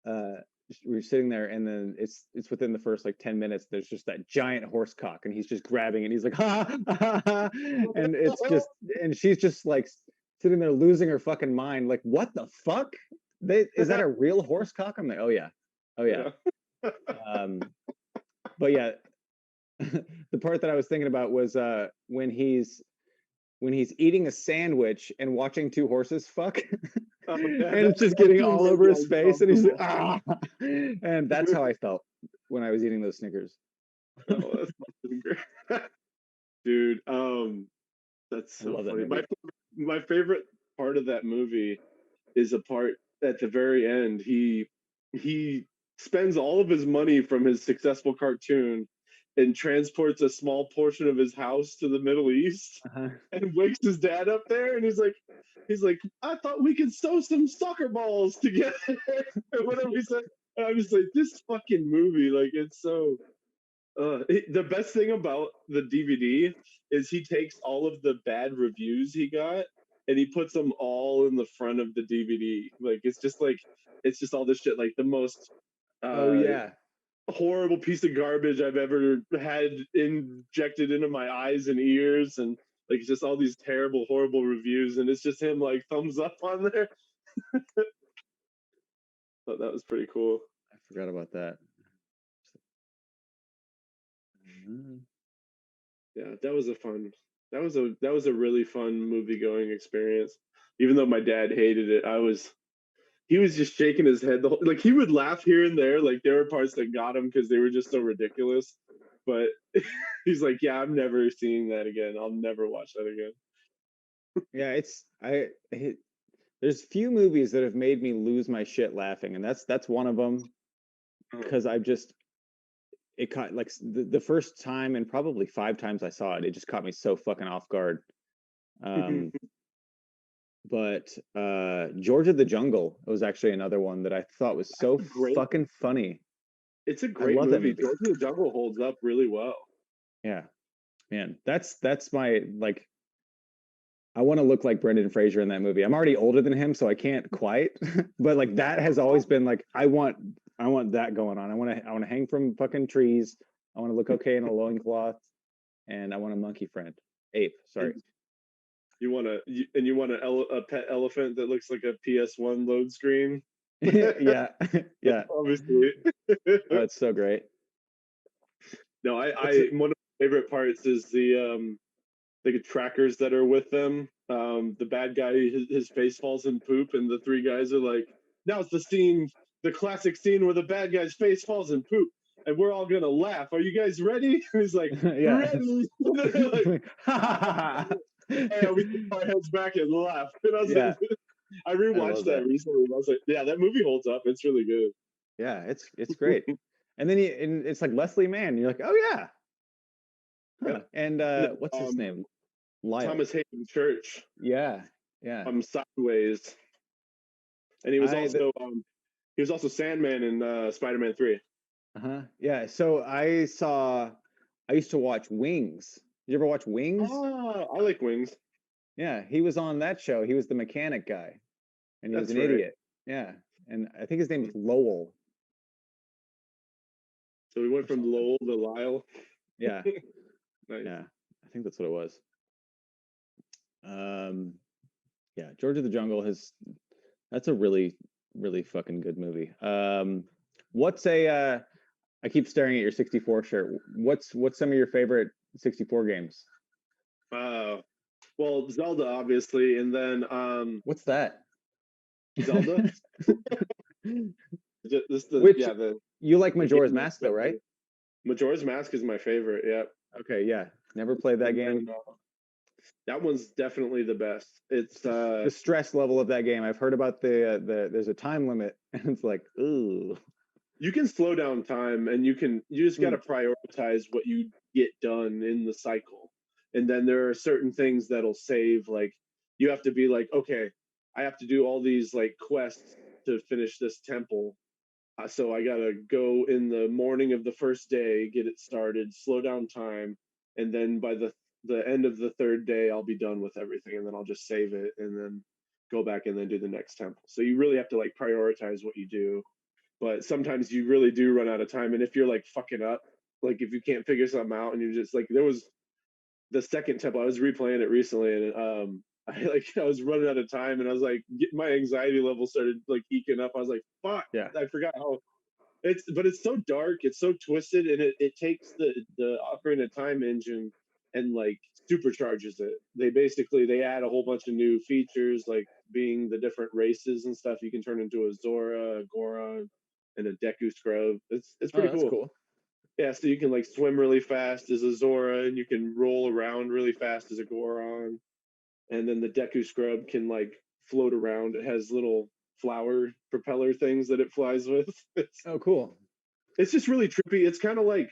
we were sitting there, and then it's within the first like 10 minutes. There's just that giant horse cock, and he's just grabbing it. And he's like, ha, ha, ha, ha, and it's just, and she's just like sitting there losing her fucking mind. Like, what the fuck? Is that a real horse cock? I'm like, oh yeah, oh yeah. Yeah. Um, but yeah, the part that I was thinking about was when he's eating a sandwich and watching two horses fuck, Oh and yeah, it's just that getting scene all was over his face, and he's like, uncomfortable. ah, and that's how I felt when I was eating those Snickers. Oh, that's fucking great. Dude, that's I so love that funny. movie. My favorite part of that movie is a part at the very end. He spends all of his money from his successful cartoon and transports a small portion of his house to the Middle East Uh-huh. and wakes his dad up there, and he's like, I thought we could sew some soccer balls together, and whatever he said. And I'm just like, this fucking movie, like, it's so. The best thing about the DVD is he takes all of the bad reviews he got and he puts them all in the front of the DVD. Like, it's just all this shit, like the most Oh uh yeah. horrible piece of garbage I've ever had injected into my eyes and ears, and like it's just all these terrible, horrible reviews, and it's just him like thumbs up on there. Thought that was pretty cool. I forgot about that. Mhm. Yeah, that was a fun. That was a really fun movie going experience. Even though my dad hated it, he was just shaking his head like he would laugh here and there. Like there were parts that got him because they were just so ridiculous. But he's like, yeah, I'm never seeing that again. I'll never watch that again. Yeah, there's few movies that have made me lose my shit laughing, and that's one of them because I've just it caught like the first time and probably 5 times I saw it, it just caught me so fucking off guard. Um, but George of the Jungle was actually another one that I thought was so Great. fucking funny. It's a I great love that movie. movie. George of the Jungle holds up really well. Yeah, man, that's my like. I want to look like Brendan Fraser in that movie. I'm already older than him, so I can't quite. But like that has always been like I want that going on. I want to hang from fucking trees. I want to look okay in a loincloth, and I want a monkey friend, ape. Sorry. And you want a pet elephant that looks like a PS1 load screen. Yeah, yeah. Obviously. Oh, it's so great. No, What's I it? one of my favorite parts is the trackers that are with them. The bad guy, his face falls in poop, and the three guys are like, "Now it's the scene, the classic scene where the bad guy's face falls in poop, and we're all gonna laugh. Are you guys ready?" And he's like, Yeah. "Ready!" Like, and we put our heads back and laugh. And I was like, Yeah, I I rewatched love that that. recently. And I was like, yeah, that movie holds up. It's really good. Yeah, it's great. And then and it's like Leslie Mann. You're like, oh yeah, Yeah. huh. And And what's his name? Lyle. Thomas Hayden Church, Yeah, yeah. Sideways, and I the he was also Sandman in Spider-Man 3. uh-huh. Yeah. So I used to watch Wings. Did you ever watch Wings? Ah, I like Wings. Yeah, he was on that show. He was the mechanic guy, and he was That's an right. idiot. Yeah, and I think his name is Lowell So we went or from something. Lowell to Lyle. Yeah, Nice. yeah. I think that's what it was. Um, yeah, George of the Jungle has that's a really fucking good movie. What's a I keep staring at your 64 shirt. What's some of your favorite 64 games? Uh, well, Zelda obviously, and then What's that? Zelda. This the Which yeah you like the game Majora's that Mask though, right? Majora's Mask is my favorite. Yeah, Okay, yeah. Never played that and game. then that one's definitely the best. It's The stress level of that game. I've heard about the there's a time limit, and it's like, ooh. you can slow down time, and you just got Hmm. to prioritize what you get done in the cycle, and then there are certain things that'll save. Like you have to be like, okay, I have to do all these like quests to finish this temple. So I gotta go in the morning of the first day, get it started, slow down time, and then by the end of the third day, I'll be done with everything, and then I'll just save it, and then go back and then do the next temple. So you really have to like prioritize what you do, but sometimes you really do run out of time, and if you're like fucking up, like if you can't figure something out, and you're just like there was the second temple. I was replaying it recently, and I was running out of time, and I was like, my anxiety level started like eking up. I was like, fuck, Yeah. I forgot how but it's so dark, it's so twisted, and it takes the Ocarina of Time engine and like supercharges it. They add a whole bunch of new features, like being the different races and stuff. You can turn into a Zora, a Goron, and a Deku Scrub. It's Oh, pretty that's cool. cool. Yeah, so you can like swim really fast as a Zora, and you can roll around really fast as a Goron, and then the Deku Scrub can like float around. It has little flower propeller things that it flies with. Oh, cool. It's just really trippy. It's kind of like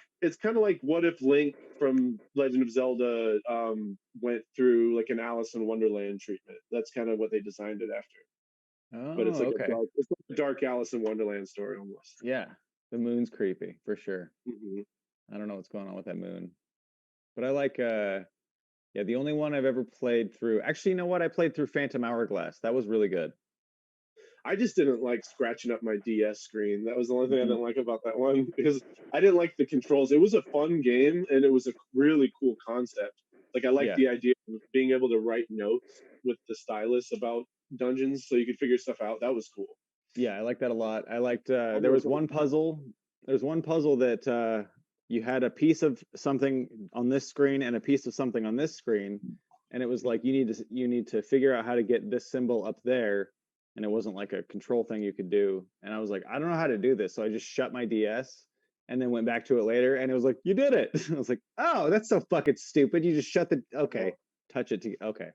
what if Link from Legend of Zelda went through like an Alice in Wonderland treatment. That's kind of what they designed it after. But Oh, okay. it's like a dark Alice in Wonderland story almost. Yeah, the moon's creepy for sure. Hmm. I don't know what's going on with that moon, but I like. Yeah, the only one I've ever played through. Actually, you know what? I played through Phantom Hourglass. That was really good. I just didn't like scratching up my DS screen. That was the only thing I Hmm. didn't like about that one because I didn't like the controls. It was a fun game and it was a really cool concept. Like I liked Yeah, the idea of being able to write notes with the stylus about dungeons so you could figure stuff out. That was cool. yeah, I like that a lot. I liked. I There know was it's one puzzle. There's one puzzle that you had a piece of something on this screen and a piece of something on this screen, and it was like you need to figure out how to get this symbol up there, and it wasn't like a control thing you could do. And I was like, I don't know how to do this, so I just shut my DS and then went back to it later, and it was like, you did it. I was like, oh, that's so fucking stupid. You just shut the okay, touch it to okay.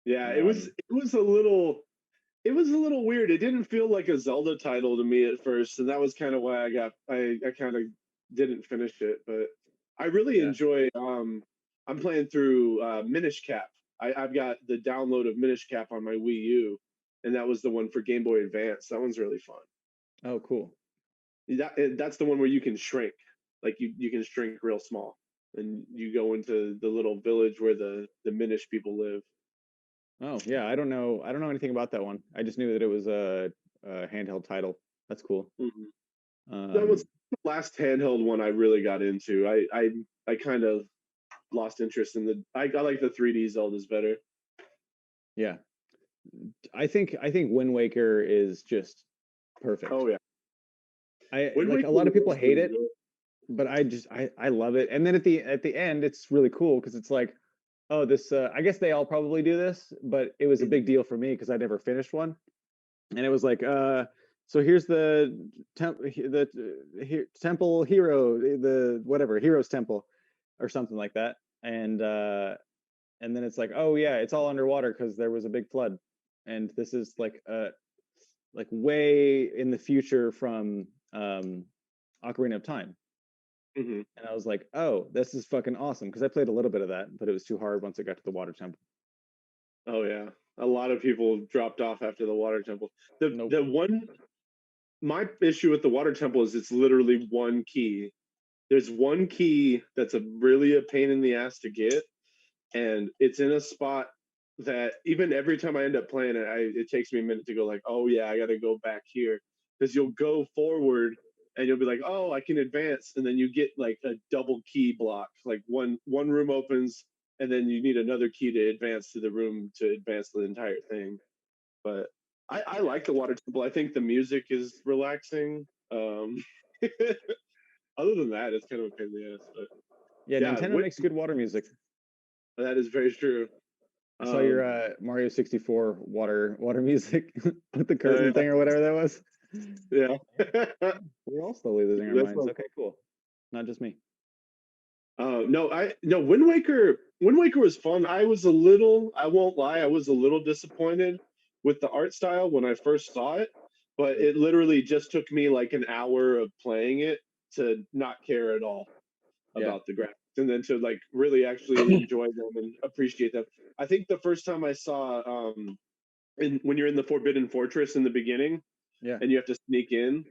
yeah, Um, it was a little weird. It didn't feel like a Zelda title to me at first, and that was kind of why I kind of didn't finish it. But I really yeah. enjoy. I'm playing through Minish Cap. I've got the download of Minish Cap on my Wii U, and that was the one for Game Boy Advance. That one's really fun. Oh, cool. That's the one where you can shrink, like you can shrink real small, and you go into the little village where the Minish people live. Oh yeah, I don't know. I don't know anything about that one. I just knew that it was a handheld title. That's cool. Mm-hmm. That was Um, the last handheld one I really got into. I kind of lost interest in the. I like the 3D Zeldas better. yeah, I think Wind Waker is just perfect. Oh yeah, I Wind like Waker a lot of people was hate really it, good. but I love it. And then at the end, it's really cool because it's like, oh, this. I guess they all probably do this, but it was a big Mhm. deal for me because I never finished one. And it was like so here's the temple hero, the whatever hero's temple or something like that. And then it's like, oh yeah, it's all underwater because there was a big flood, and this is like way in the future from Ocarina of Time. Mhm. And I was like, oh, this is fucking awesome because I played a little bit of that, but it was too hard once I got to the water temple. Oh yeah, a lot of people dropped off after the Water Temple. Nope. The one My issue with the Water Temple is it's literally one key. There's one key that's a pain in the ass to get, and it's in a spot that even every time I end up playing it, it takes me a minute to go like, oh yeah, I got to go back here because you'll go forward and you'll be like, oh, I can advance, and then you get like a double key block, like one room opens and then you need another key to advance to the room to advance the entire thing. But I like the Water Temple. I think the music is relaxing. Other than that, it's kind of a pain in the ass. But Yeah, yeah, Nintendo makes good water music. that is very true. I saw your Um, Mario 64 water music with the curtain yeah, thing or whatever that was. yeah. We're all slowly losing our That's minds. fun. Okay, cool. Not just me. No, Wind Waker. Wind Waker was fun. I won't lie, I was a little disappointed with the art style when I first saw it, but Mm. it literally just took me like an hour of playing it to not care at all Yeah. about the graphics and then to like really actually enjoy them and appreciate them. I think the first time I saw when you're in the Forbidden Fortress in the beginning Yeah. and you have to sneak in,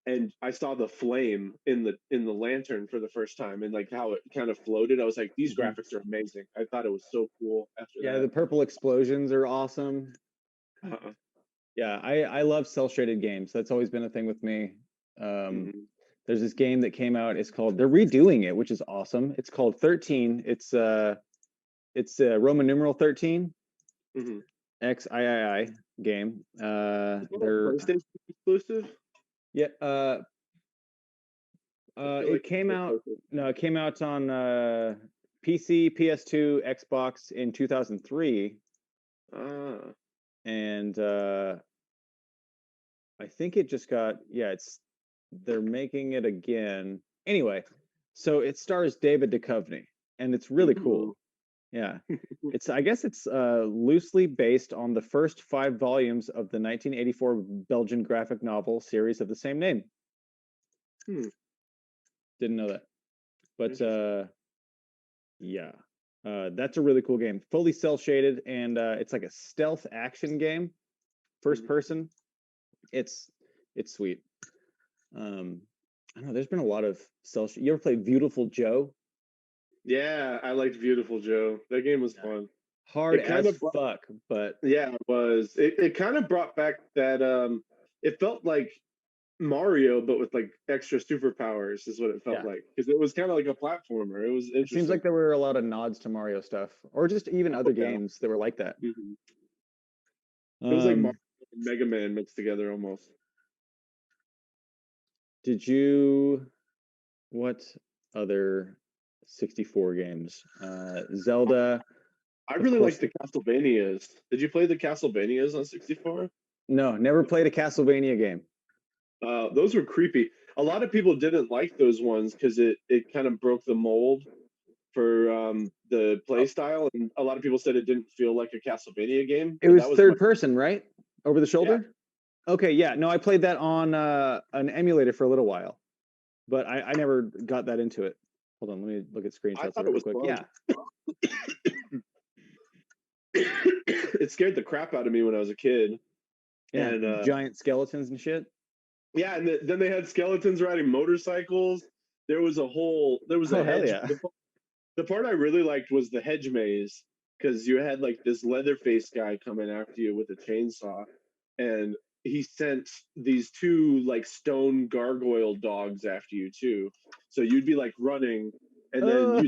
and I saw the flame in the lantern for the first time and like how it kind of floated. I was like, these Hmm. graphics are amazing. I thought it was so cool after Yeah, that. the purple explosions are awesome. Uh-uh. Yeah, I love cell shaded games. That's always been a thing with me. Um, Hmm. there's this game that came out. It's called. They're redoing it, which is awesome. It's called 13. It's Roman numeral 13 Hmm. XIII game. Is that a They're PlayStation exclusive? yeah. I feel It like came it's a out. PlayStation. No, it came out on PC, PS2, Xbox in 2003, Ah. and I think it just got yeah, it's they're making it again. Anyway, so it stars David Duchovny and it's really Ooh. cool. Yeah. It's I guess it's loosely based on the first 5 volumes of the 1984 Belgian graphic novel series of the same name. Hmm. Didn't know that. But yeah, that's a really cool game. Fully cell shaded, and it's like a stealth action game, first person. It's sweet. I don't know. There's been a lot of cell. You ever play Beautiful Joe? Yeah, I liked Beautiful Joe. That game was fun. Hard It kind as of fuck, but yeah, it was. It kind of brought back that it felt like Mario, but with like extra superpowers, is what it felt yeah, like. Because it was kind of like a platformer. It was it seems interesting. like there were a lot of nods to Mario stuff, or just even other Oh, yeah. games that were like that. Mhm. It was like Mario Um, and Mega Man mixed together almost. did you what other 64 games? Zelda, I of really course. liked the Castlevanias. Did you play the Castlevanias on 64? No, never played a Castlevania game. Those were creepy. A lot of people didn't like those ones because it kind of broke the mold for the play Oh, style, and a lot of people said it didn't feel like a Castlevania game. it But was that was my third person, right? Over the yeah. shoulder? Okay, yeah. No, I played that on an emulator for a little while, but I never got that into it. Hold on, let me look at I screenshots of thought it it real was quick. fun. Yeah, It scared the crap out of me when I was a kid, yeah, and giant skeletons and shit. yeah, and then they had skeletons riding motorcycles. There was a Oh hell hedge. yeah! The part I really liked was the hedge maze because you had like this Leatherface guy coming after you with a chainsaw, and he sent these two like stone gargoyle dogs after you too. So you'd be like running, and then Oh,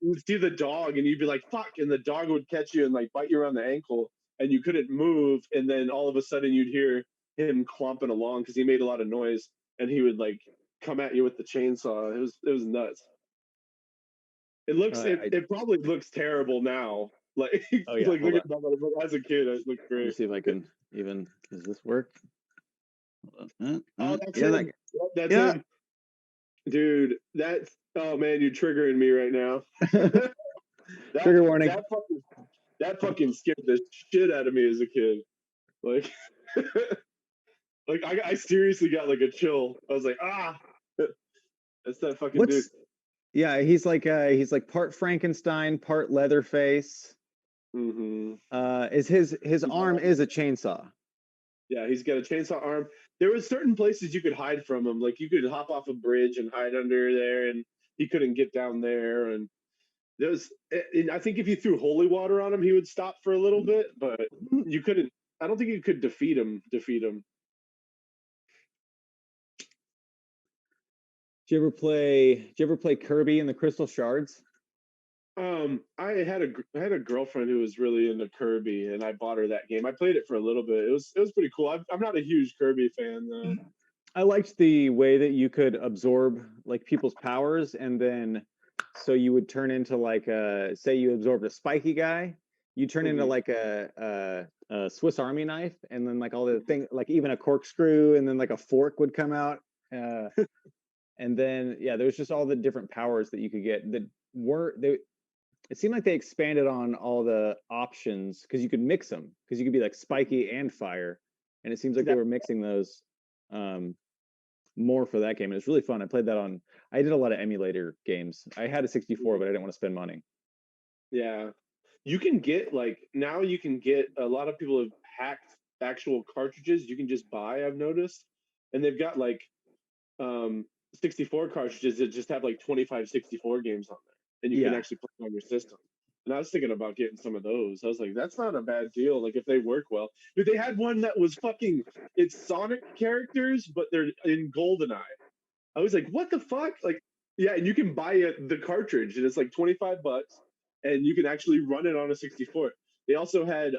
you'd see the dog, and you'd be like fuck, and the dog would catch you and like bite you around the ankle, and you couldn't move, and then all of a sudden you'd hear him clomping along because he made a lot of noise, and he would like come at you with the chainsaw. It was nuts. I It probably looks terrible now. Like oh yeah. like Hold look on. at that, but as a kid, it looked Let me great. see if I can even. Does this work? Oh, that's Yeah, that, him. That's yeah. him, dude. That's oh man, you're triggering me right now. that Trigger warning. that fucking scared the shit out of me as a kid. Like like I seriously got like a chill. I was like ah, that's that fucking dude. What's Yeah, he's like part Frankenstein, part Leatherface. Mm-hmm. Is his arm is a chainsaw. Yeah, he's got a chainsaw arm. There was certain places you could hide from him, like you could hop off a bridge and hide under there, and he couldn't get down there. And and I think if you threw holy water on him, he would stop for a little bit, but you couldn't. I don't think you could defeat him. Defeat him. Did you ever play Kirby and the Crystal Shards? I had a girlfriend who was really into Kirby, and I bought her that game. I played it for a little bit. It was pretty cool. I'm not a huge Kirby fan though. I liked the way that you could absorb like people's powers, and then so you would turn into like say you absorbed a spiky guy, you turn into Mm-hmm. like a Swiss Army knife, and then like all the thing, like even a corkscrew, and then like a fork would come out. Uh, and then yeah, there was just all the different powers that you could get that were they. It seemed like they expanded on all the options because you could mix them because you could be like spiky and fire, and it seems like they That were mixing those um, more for that game. And it's really fun. I played that on. I did a lot of emulator games. I had a 64, but I didn't want to spend money. yeah. You can get like now you can get a lot of people have hacked actual cartridges you can just buy, I've noticed. And they've got like um 64 cartridges that just have like 25 64 games on there and you can Yeah, actually play them on your system. And I was thinking about getting some of those. I was like, that's not a bad deal. Like if they work well. Dude, they had one that was fucking it's Sonic characters, but they're in GoldenEye. I was like, what the fuck? Like, yeah, and you can buy the cartridge, and it's like $25, and you can actually run it on a 64. They also had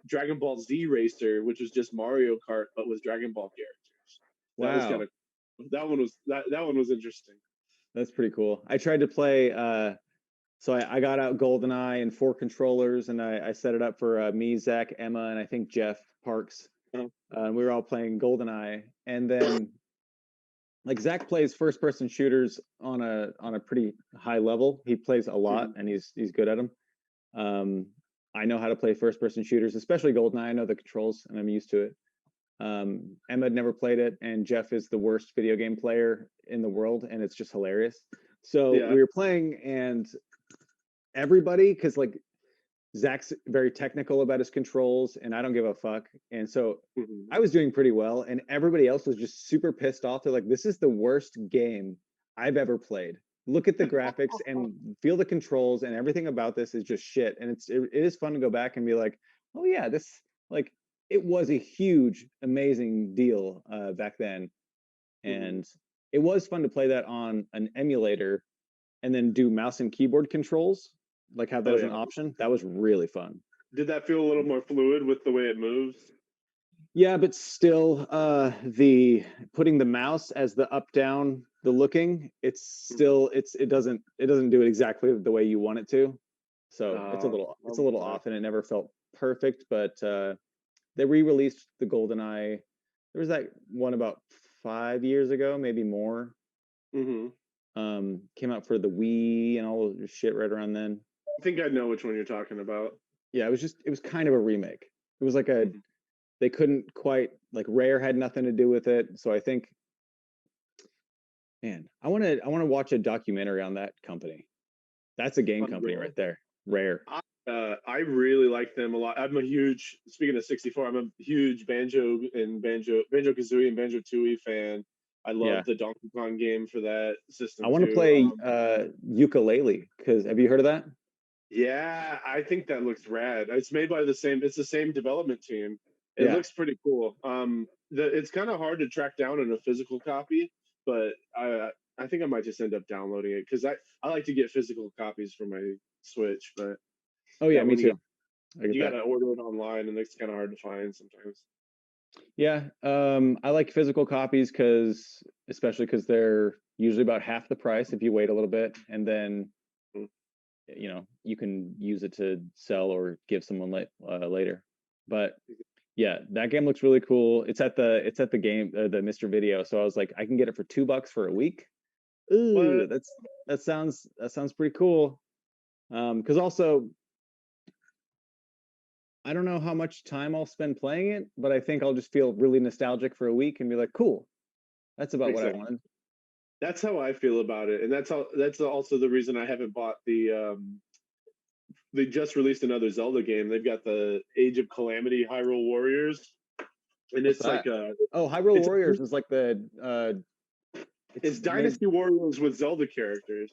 Dragon Ball Z Racer, which was just Mario Kart, but with Dragon Ball characters. That was kind wow, of that one was interesting. that's pretty cool. I tried to play. So I got out GoldenEye and 4 controllers, and I set it up for me, Zach, Emma, and I think Jeff Parks. Oh. And we were all playing GoldenEye, and then like Zach plays first person shooters on a pretty high level. He plays a lot, Mhm. and he's good at them. Um, I know how to play first person shooters, especially GoldenEye. I know the controls, and I'm used to it. Emma had never played it, and Jeff is the worst video game player in the world, and it's just hilarious. So Yeah. we were playing, and everybody, because like Zach's very technical about his controls, and I don't give a fuck. And so Mhm. I was doing pretty well, and everybody else was just super pissed off. They're like, "This is the worst game I've ever played. Look at the graphics and feel the controls, and everything about this is just shit." And it is fun to go back and be like, "Oh yeah, this like it was a huge, amazing deal back then." Mhm. And it was fun to play that on an emulator and then do mouse and keyboard controls, like have that Oh as an yeah. option. That was really fun. Did that feel a little more fluid with the way it moves? Yeah, but still, the putting the mouse as the up down the looking, it's Mhm. still it doesn't do it exactly the way you want it to. So it's a little Okay. off, and it never felt perfect. But they re-released the GoldenEye. There was that one about 5 years ago, maybe more. Mhm. Came out for the Wii and all the shit right around then. I think I know which one you're talking about. Yeah, it was kind of a remake. It was like a Mhm. they couldn't quite like Rare had nothing to do with it. So I think, man, I want to watch a documentary on that company. That's a game company Unreal. right there. Rare. I really like them a lot. I'm a huge, speaking of 64, I'm a huge Banjo Kazooie and Banjo Tooie fan. I love Yeah. the Donkey Kong game for that I system want to too. play ukulele because have you heard of that? Yeah, I think that looks rad. It's the same development team. It Yeah. looks pretty cool. It's kind of hard to track down in a physical copy, but I think I might just end up downloading it because I like to get physical copies for my Switch, but Oh yeah, yeah, me when too. I get you that. gotta order it online, and it's kind of hard to find sometimes. Yeah. I like physical copies because especially because they're usually about half the price if you wait a little bit, and then Mm. you can use it to sell or give someone later. But yeah, that game looks really cool. It's at the game the Mr. Video, so I was like, I can get it for $2 for a week. Ooh, What? that sounds pretty cool. Because also I don't know how much time I'll spend playing it, but I think I'll just feel really nostalgic for a week and be like, cool, that's about what I Exactly. wanted. That's how I feel about it, and that's also the reason I haven't bought the. They just released another Zelda game. They've got the Age of Calamity Hyrule Warriors, and What's it's like that? a Oh, Hyrule it's a Warriors is like it's it's made Dynasty Warriors with Zelda characters,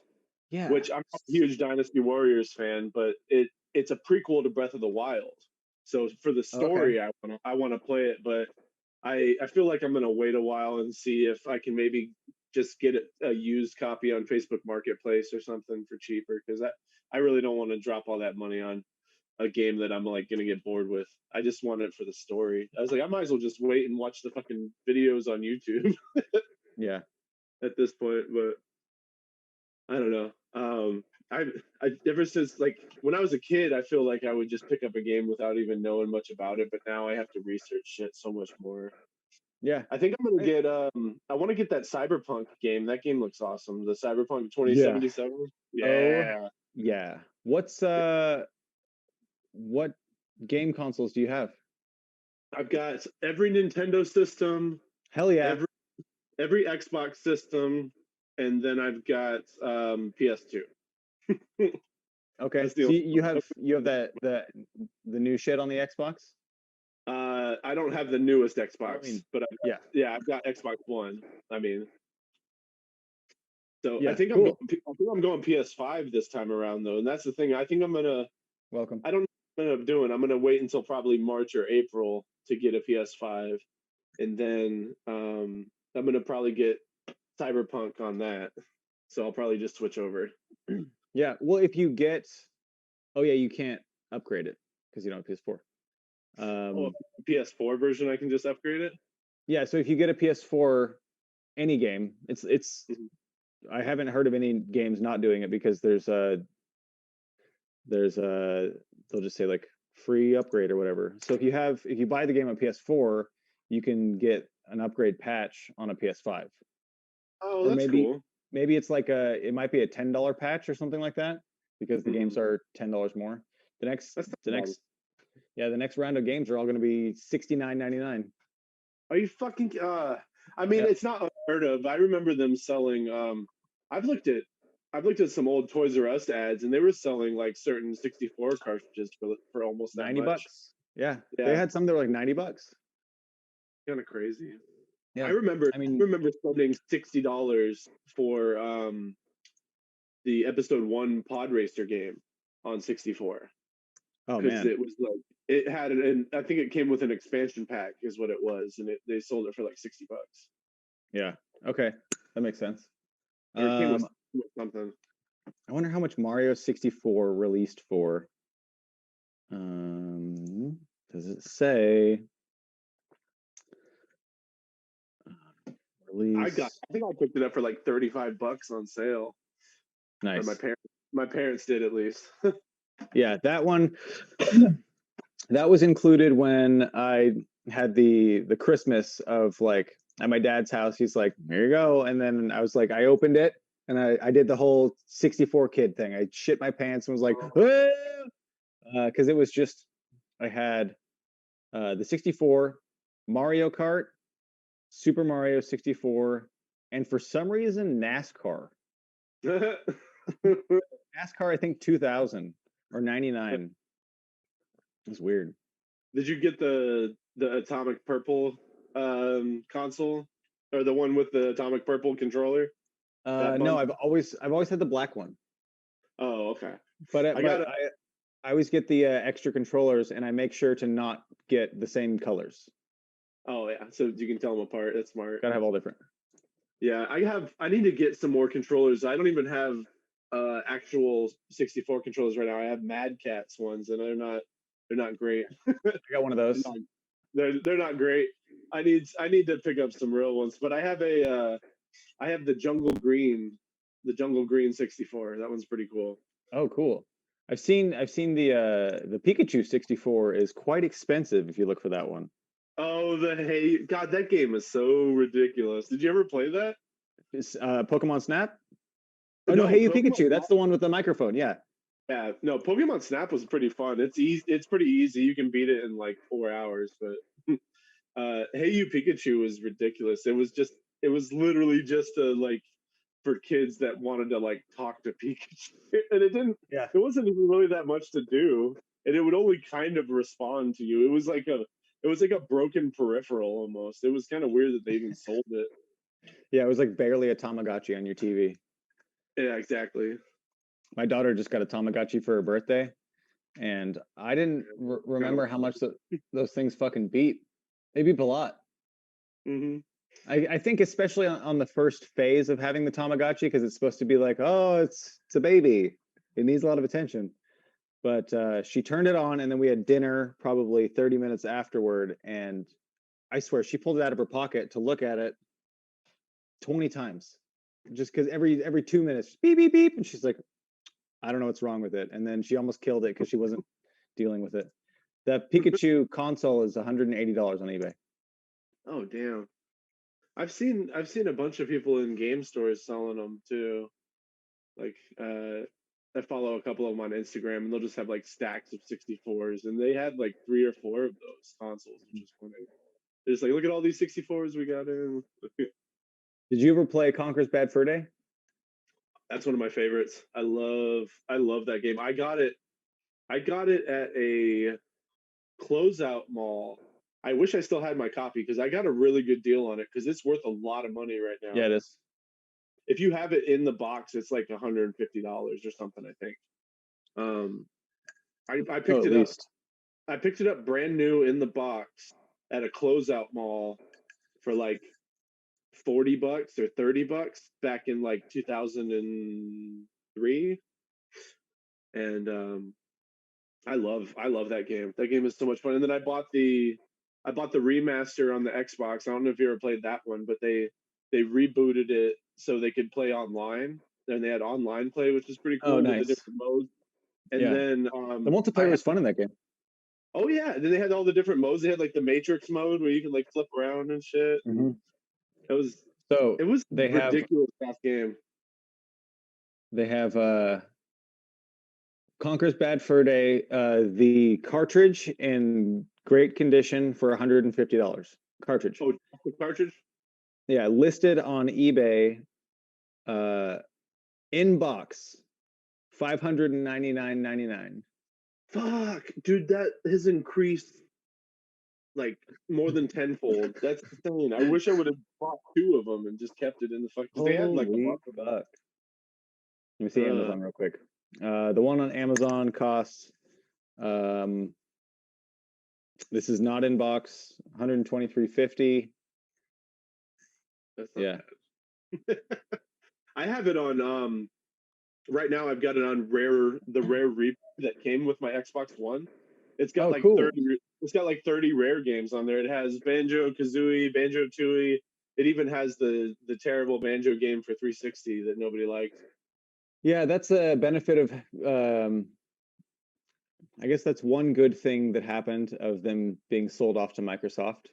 yeah. which I'm not a huge Dynasty Warriors fan, but it's a prequel to Breath of the Wild. So for the Okay. story, I want to play it, but I feel like I'm gonna wait a while and see if I can maybe just get a used copy on Facebook Marketplace or something for cheaper because I really don't want to drop all that money on a game that I'm like gonna get bored with. I just want it for the story. I was like, I might as well just wait and watch the fucking videos on YouTube Yeah. at this point. But I don't know. I I ever since like when I was a kid, I feel like I would just pick up a game without even knowing much about it. But now I have to research shit so much more. Yeah. I think I'm gonna I, get I want to get that Cyberpunk game. That game looks awesome. The Cyberpunk yeah. 2077. Oh, Yeah. yeah. What game consoles do you have? I've got every Nintendo system, Hell yeah. every every Xbox system, and then I've got PS2. Okay. That's the So only you have the new shit on the Xbox? I don't have the newest Oh, I Xbox, mean, but yeah. I've got Xbox One. I mean, so Yeah, cool. I think I'm going PS5 this time around though, and that's the thing. Welcome. I don't know what I'm gonna end up doing. I'm gonna wait until probably March or April to get a PS5, and then I'm gonna probably get Cyberpunk on that. So I'll probably just switch over. Yeah. Well, if you get oh yeah, you can't upgrade it because you don't have PS4. Oh, Um PS4 version, I can just upgrade it. yeah, so if you get a PS4 any game, it's Mhm. I haven't heard of any games not doing it because there's they'll just say like free upgrade or whatever. So if you buy the game on PS4, you can get an upgrade patch on a PS5. Oh, Or that's cool. maybe it's like it might be a $10 patch or something like that because the games Hmm. are $10 more. The next That's the not bad. next yeah, the next round of games are all going to be 69.99. Are you fucking? I mean, Yeah, it's not unheard of. I remember them selling. I've looked at, I've looked at some old Toys R Us ads, and they were selling like certain 64 cartridges for almost that 90 much. bucks. Yeah, they Yeah, had some that were like 90 bucks. kind of crazy. I Yeah, remember, I I mean, remember spending $60 for the episode one Pod Racer game on 64 oh because man, it was like it had an I think it came with an expansion pack is what it was, and they sold it for like $60. yeah, okay, that makes sense. Or it came Um, with something. I wonder how much Mario 64 released for. Does it say release? I think I picked it up for like $35 on sale, or Nice. my parents did at least. Yeah, that one that was included when I had the Christmas of like at my dad's house. He's like, "Here you go," and then I was like, I opened it and I did the whole 64 kid thing. I shit my pants and was like, because it was just I had the 64, Mario Kart, Super Mario 64, and for some reason NASCAR. NASCAR, I think 2000 or 99. It was weird. Did you get the Atomic Purple console, or the one with the Atomic Purple controller? That No, bundle? I've always had the black one, Oh, okay. but I got it. I always get the extra controllers, and I make sure to not get the same colors. Oh yeah, so you can tell them apart. That's smart. Gotta have all different. Yeah, I need to get some more controllers. I don't even have actual 64 controllers right now. I have Mad Catz ones, and they're not great. I got one of those. They're not great. I need to pick up some real ones. But I have the Jungle Green 64. That one's pretty cool. Oh, cool. I've seen the Pikachu 64 is quite expensive if you look for that one. Oh, the Hey God, that game is so ridiculous. Did you ever play that? It's, Pokemon Snap. Oh no, No, Hey You Pokemon Pikachu. Snap. That's the one with the microphone. Yeah. Yeah, no, Pokemon Snap was pretty fun. It's easy. It's pretty easy. You can beat it in like 4 hours. But Hey You Pikachu was ridiculous. It was literally just a like for kids that wanted to like talk to Pikachu, and Yeah. it wasn't even really that much to do, and it would only kind of respond to you. It was like a broken peripheral almost. It was kind of weird that they even sold it. Yeah, it was like barely a Tamagotchi on your TV. Yeah, exactly. My daughter just got a Tamagotchi for her birthday, and I didn't Kind of. remember how much those things fucking beat. They beep a lot. Mm-hmm. I think especially on the first phase of having the Tamagotchi, because it's supposed to be like, oh, it's a baby. It needs a lot of attention. But she turned it on, and then we had dinner probably 30 minutes afterward. And I swear she pulled it out of her pocket to look at it 20 times. Just because every 2 minutes, beep, beep, beep. And she's like, I don't know what's wrong with it. And then she almost killed it because she wasn't dealing with it. The Pikachu console is $180 on eBay. Oh damn. I've seen a bunch of people in game stores selling them too. Like I follow a couple of them on Instagram, and they'll just have like stacks of 64s, and they had like 3 or 4 of those consoles, which is funny. They're just like, look at all these 64s we got in. Did you ever play Conker's Bad Fur Day? That's one of my favorites. I love that game. I got it at a closeout mall. I wish I still had my copy because I got a really good deal on it because it's worth a lot of money right Yeah, now. it is. If you have it in the box, it's like $150 or something, I think. Um, I Oh, picked at it up. least. I picked it up brand new in the box at a closeout mall for like $40 or $30 back in like 2003, and I love that game. That game is so much fun. And then I bought the remaster on the Xbox. I don't know if you ever played that one, but they rebooted it so they could play online. And they had online play, which is pretty Oh, cool with the nice. different modes. And Yeah. then The I multiplayer had was fun in that game. oh yeah, then they had all the different modes. They had like the Matrix mode where you can like flip around and shit. And Hmm. it was So it was a they have ridiculous fast game. they have Conker's Bad Fur Day, the cartridge in great condition for $150. cartridge. Oh, the cartridge. Yeah, listed on eBay, in box, $599.99. Fuck, dude, that has increased like more than tenfold. That's insane. I wish I would have bought 2 of them and just kept it in the fuck, because they had like a Holy lot of them. fuck! Let me see Amazon real quick. The one on Amazon costs, this is not in box, $123.50. That's not Yeah. bad. I have it on right now. I've got it on the rare replay that came with my Xbox One. It's got like cool. 30. It's got like 30 rare games on there. It has Banjo Kazooie, Banjo Tooie. It even has the terrible Banjo game for 360 that nobody liked. Yeah, that's a benefit of, I guess that's one good thing that happened of them being sold off to Microsoft.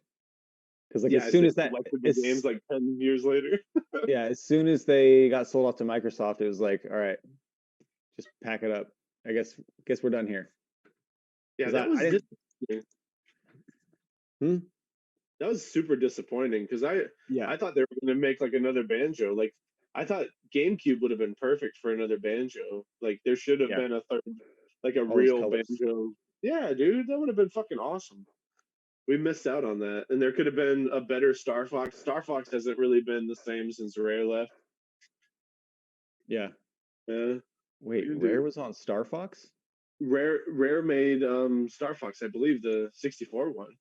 Because like Yeah, as soon as that, the games like 10 years later. yeah, as soon as they got sold off to Microsoft, it was like, all right, just pack it up. I guess we're done here. Yeah, 'Cause that was I didn't. That was super disappointing because I Yeah, thought they were going to make like another Banjo. Like I thought GameCube would have been perfect for another Banjo. Like there should have yeah, been a third, like a all those real colors. Banjo. Yeah, dude, that would have been fucking awesome. We missed out on that, and there could have been a better Star Fox. Star Fox hasn't really been the same since Rare left. Yeah. Yeah. Wait, Rare was on Star Fox? Rare made Star Fox, I believe, the 64 one,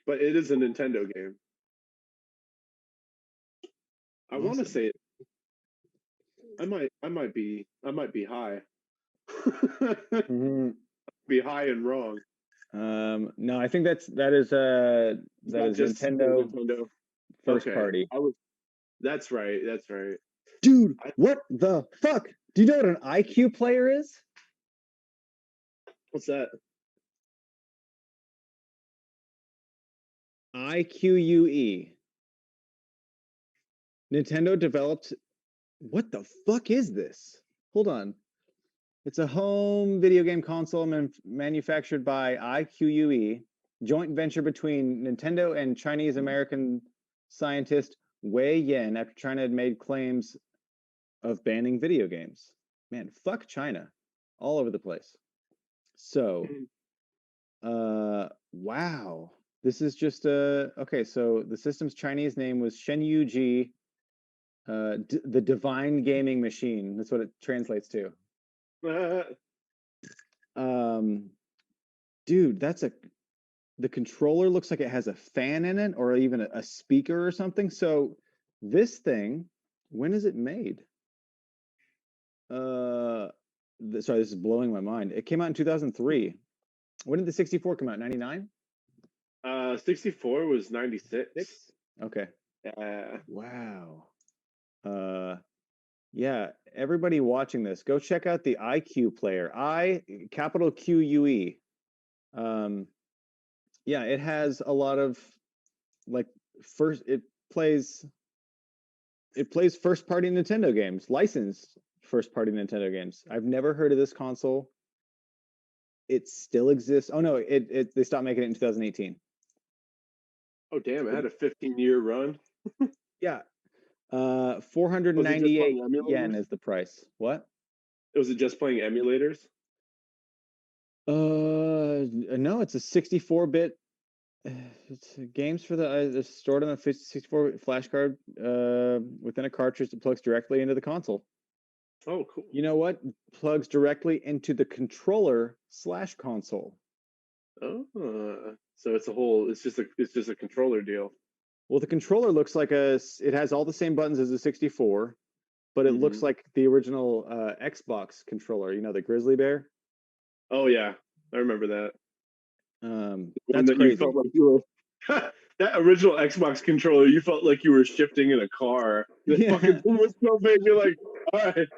but it is a Nintendo game. I want to say it. I might be high. Be high and wrong. No, I think that is just Nintendo first party. That's right. That's right. Dude, what the fuck? Do you know what an IQ player is? What's that? IQUE. Nintendo developed. What the fuck is this? Hold on. It's a home video game console manufactured by IQUE, joint venture between Nintendo and Chinese American scientist Wei Yan after China had made claims of banning video games. Man, fuck China. All over the place. So, wow. This is just okay, so the system's Chinese name was Shenyu Ji, the Divine Gaming Machine. That's what it translates to. Dude, the controller looks like it has a fan in it or even a speaker or something. So this thing, when is it made? Sorry, this is blowing my mind. It came out in 2003. When did the 64 come out? 99? 64 was 96. Okay. Yeah. Wow. Yeah, everybody watching this, go check out the IQ player. Capital QUE. Yeah, it has a lot of like it plays first party Nintendo games, licensed first party Nintendo games. I've never heard of this console. It still exists. Oh no, they stopped making it in 2018. Oh damn, it had a 15-year run. Yeah. 498 yen is the price. What? Was it just playing emulators? No, it's a 64-bit. It's games for the stored on a 64 flash card within a cartridge that plugs directly into the console. Oh, cool. You know what? Plugs directly into the controller / console. Oh, so it's just a controller deal. Well, the controller looks like it has all the same buttons as a 64, but it looks like the original Xbox controller. You know, the Grizzly Bear. Oh yeah, I remember that. That's crazy. You felt like you were that original Xbox controller. You felt like you were shifting in a car. The fucking thing was so big. You're like, all right,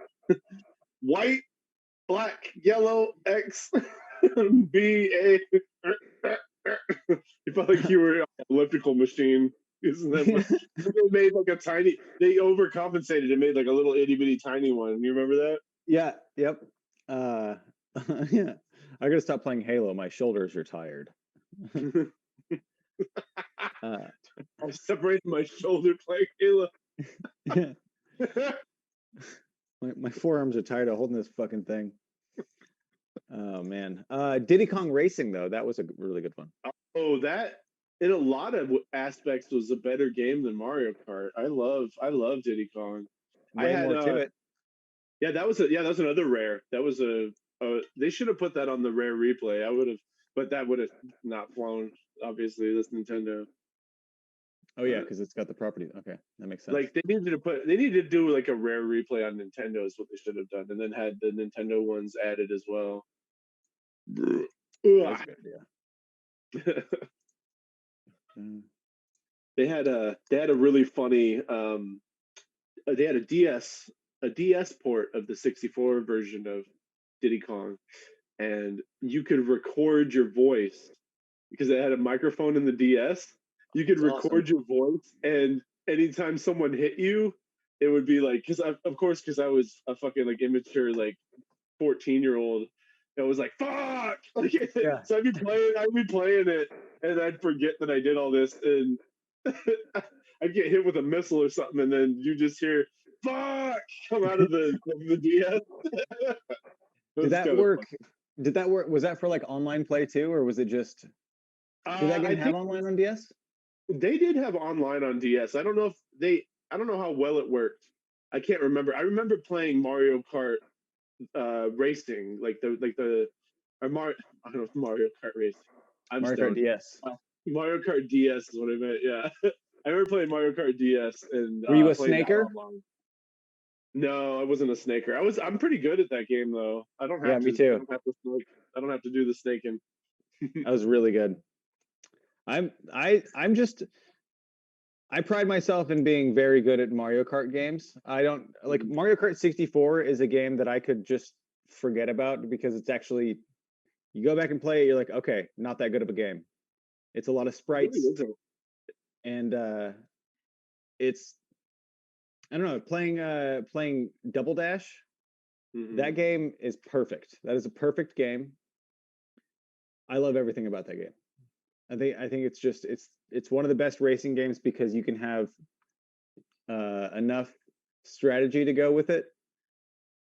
white, black, yellow, X, B, A. You felt like you were an elliptical machine. Isn't that? They made like a tiny. They overcompensated and made like a little itty bitty tiny one. You remember that? Yeah. Yep. Yeah. I gotta stop playing Halo. My shoulders are tired. I separated my shoulder playing Halo. My forearms are tired of holding this fucking thing. Oh man. Diddy Kong Racing though, that was a really good one. Oh, that in a lot of aspects was a better game than Mario Kart. I love Diddy Kong. I Way had more to it. yeah, that was another rare. That was they should have put that on the rare replay. I would have, but that would have not flown. Obviously, this Nintendo. Oh yeah, because it's got the property. Okay, that makes sense. Like they needed to do like a rare replay on Nintendo is what they should have done, and then had the Nintendo ones added as well. That's a good idea. They had a really funny they had a DS port of the 64 version of Diddy Kong, and you could record your voice because it had a microphone in the DS. You could record your voice, and anytime someone hit you, it would be like, because I was a fucking like immature like 14-year-old that was like fuck, like, Yeah. so I'd be playing it, and I'd forget that I did all this, and I'd get hit with a missile or something, and then you just hear fuck come out of the DS. Did that work? Did that work? Was that for like online play too, or was it just? Did that game have online on DS? They did have online on DS. I don't know how well it worked. I can't remember. I remember playing Mario Kart racing, I don't know, Mario Kart racing. Mario Kart DS. Mario Kart DS is what I meant. Yeah, I remember playing Mario Kart DS and were you a playing snaker? No, I wasn't a snaker. I'm pretty good at that game though. I don't have yeah, to. me too. I don't have to do the snaking. That was really good. I'm just I pride myself in being very good at Mario Kart games. I don't like Mario Kart 64 is a game that I could just forget about because it's actually you go back and play it, you're like, okay, not that good of a game. It's a lot of sprites, and it's I don't know, playing Double Dash. That game is perfect. That is a perfect game. I love everything about that game. I think it's just it's one of the best racing games because you can have enough strategy to go with it,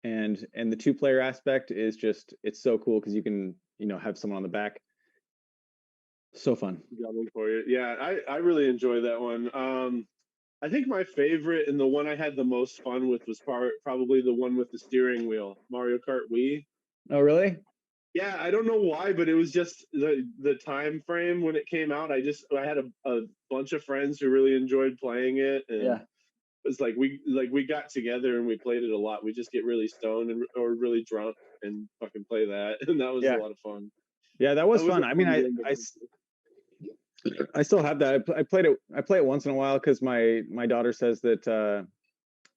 and the two-player aspect is just it's so cool because you can have someone on the back. So fun. Got one for you. Yeah, I really enjoy that one. I think my favorite and the one I had the most fun with was probably the one with the steering wheel, Mario Kart Wii. Oh, really? Yeah, I don't know why, but it was just the time frame when it came out. I had a bunch of friends who really enjoyed playing it, and Yeah. it's like we got together and we played it a lot. We just get really stoned or really drunk and fucking play that, and that was a lot of fun. Yeah, that was fun. I mean, I still have that. I play it once in a while because my daughter says that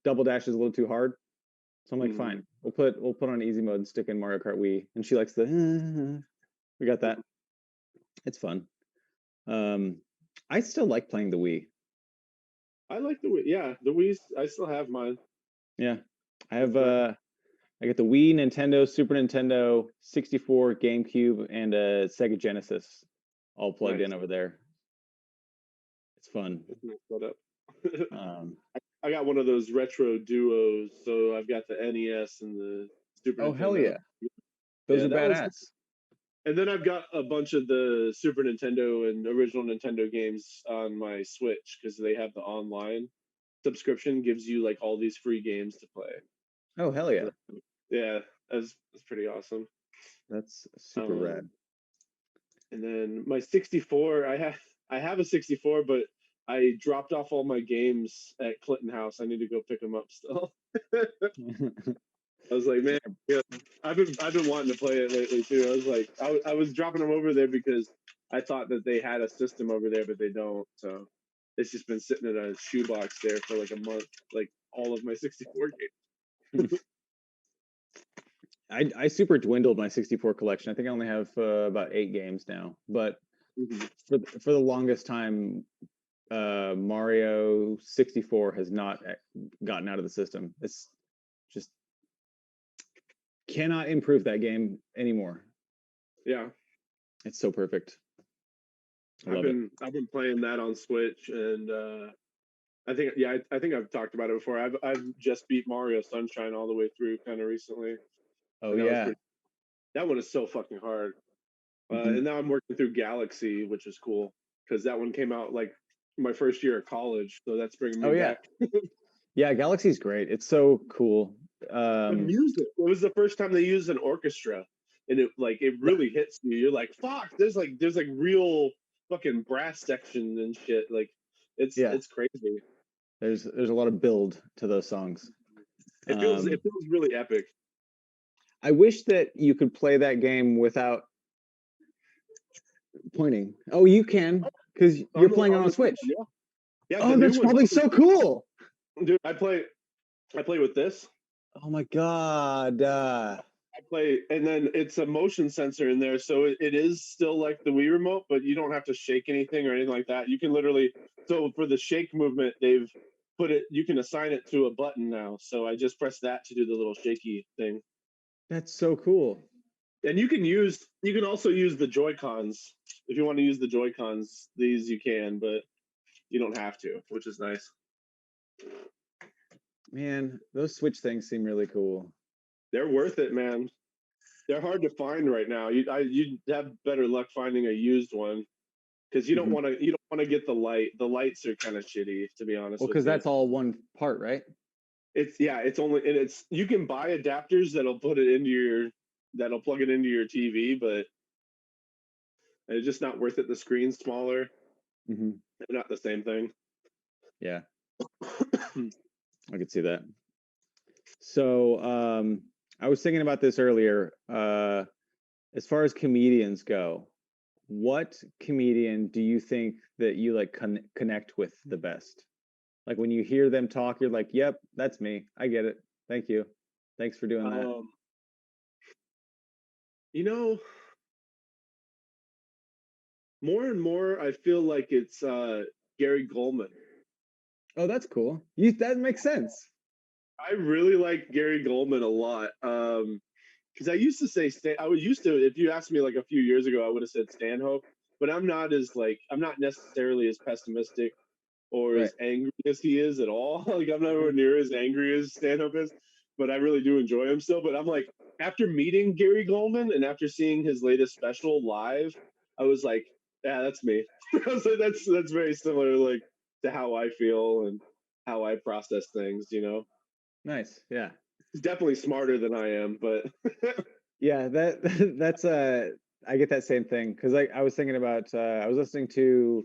Double Dash is a little too hard. So I'm like, fine, we'll put on easy mode and stick in Mario Kart Wii, and she likes the. We got that. It's fun. I still like playing the Wii. I like the Wii. Yeah, the Wii. I still have mine. Yeah, I have. I got the Wii, Nintendo, Super Nintendo, 64, GameCube, and a Sega Genesis, all plugged in over there. It's fun. I got one of those retro duos, so I've got the NES and the Super Nintendo. Oh, hell yeah. Those are badass. And then I've got a bunch of the Super Nintendo and original Nintendo games on my Switch because they have the online subscription, gives you like all these free games to play. Oh, hell yeah. Yeah, that's pretty awesome. That's super rad. And then my 64, I have a 64, but I dropped off all my games at Clinton House. I need to go pick them up still. I was like, man, yeah, I've been wanting to play it lately too. I was like, I was dropping them over there because I thought that they had a system over there, but they don't. So it's just been sitting in a shoebox there for like a month, like all of my 64 games. I super dwindled my 64 collection. I think I only have about 8 games now. But for the longest time, Mario 64 has not gotten out of the system. It's just cannot improve that game anymore. Yeah, it's so perfect. I love it. I've been playing that on Switch, and I think I've talked about it before. I've just beat Mario Sunshine all the way through kind of recently, Oh and that was yeah. pretty. That one is so fucking hard. Hmm. And now I'm working through Galaxy, which is cool because that one came out like my first year of college, so that's bringing me Oh yeah. back. Yeah, Galaxy's great. It's so cool. The music. It was the first time they used an orchestra, and it Yeah, really hits you. You're like, fuck. There's like real fucking brass section and shit. Like yeah. it's crazy. There's a lot of build to those songs. It Um, feels really epic. I wish that you could play that game without pointing. Oh, you can because you're playing it On on the Switch, Switch. yeah, yeah. The Oh, new that's one's probably so cool. dude. I play with this. Oh my God. I play, and then it's a motion sensor in there, so it is still like the Wii remote, but you don't have to shake anything or anything like that. You can literally, so for the shake movement, they've put it. You can assign it to a button now. So I just press that to do the little shaky thing, That's so cool. and you can also use the Joy Cons if you want to use the Joy Cons. These you can, but you don't have to, which is nice. Man, those Switch things seem really cool. They're worth it, man. They're hard to find right now. You have better luck finding a used one because Hmm. you don't want to get the light. The lights are kind of shitty, to be honest Well, with because you. that's all one part, right? It's only and it's you can buy adapters that'll plug it into your TV, but it's just not worth it. The screen's smaller. Hmm. They're not the same thing. Yeah, I could see that. So, I was thinking about this earlier. As far as comedians go, what comedian do you think that you like connect with the best? Like when you hear them talk, you're like, "Yep, that's me. I get it. Thank you. Thanks for doing that." Um, you know, more and more, I feel like it's Gary Goldman. Oh, that's cool. You that makes sense. I really like Gary Goldman a lot. Because I used to say I was used to if you asked me like a few years ago, I would have said Stanhope, but I'm not necessarily as pessimistic or Right. as angry as he is at all. Like I'm nowhere near as angry as Stanhope is, but I really do enjoy him still. But I'm like after meeting Gary Goldman and after seeing his latest special live, I was like, yeah, that's me. So that's very similar like to how I feel and how I process things, you know. Nice. Yeah. He's definitely smarter than I am, but Yeah, that that's I get that same thing because I was thinking about I was listening to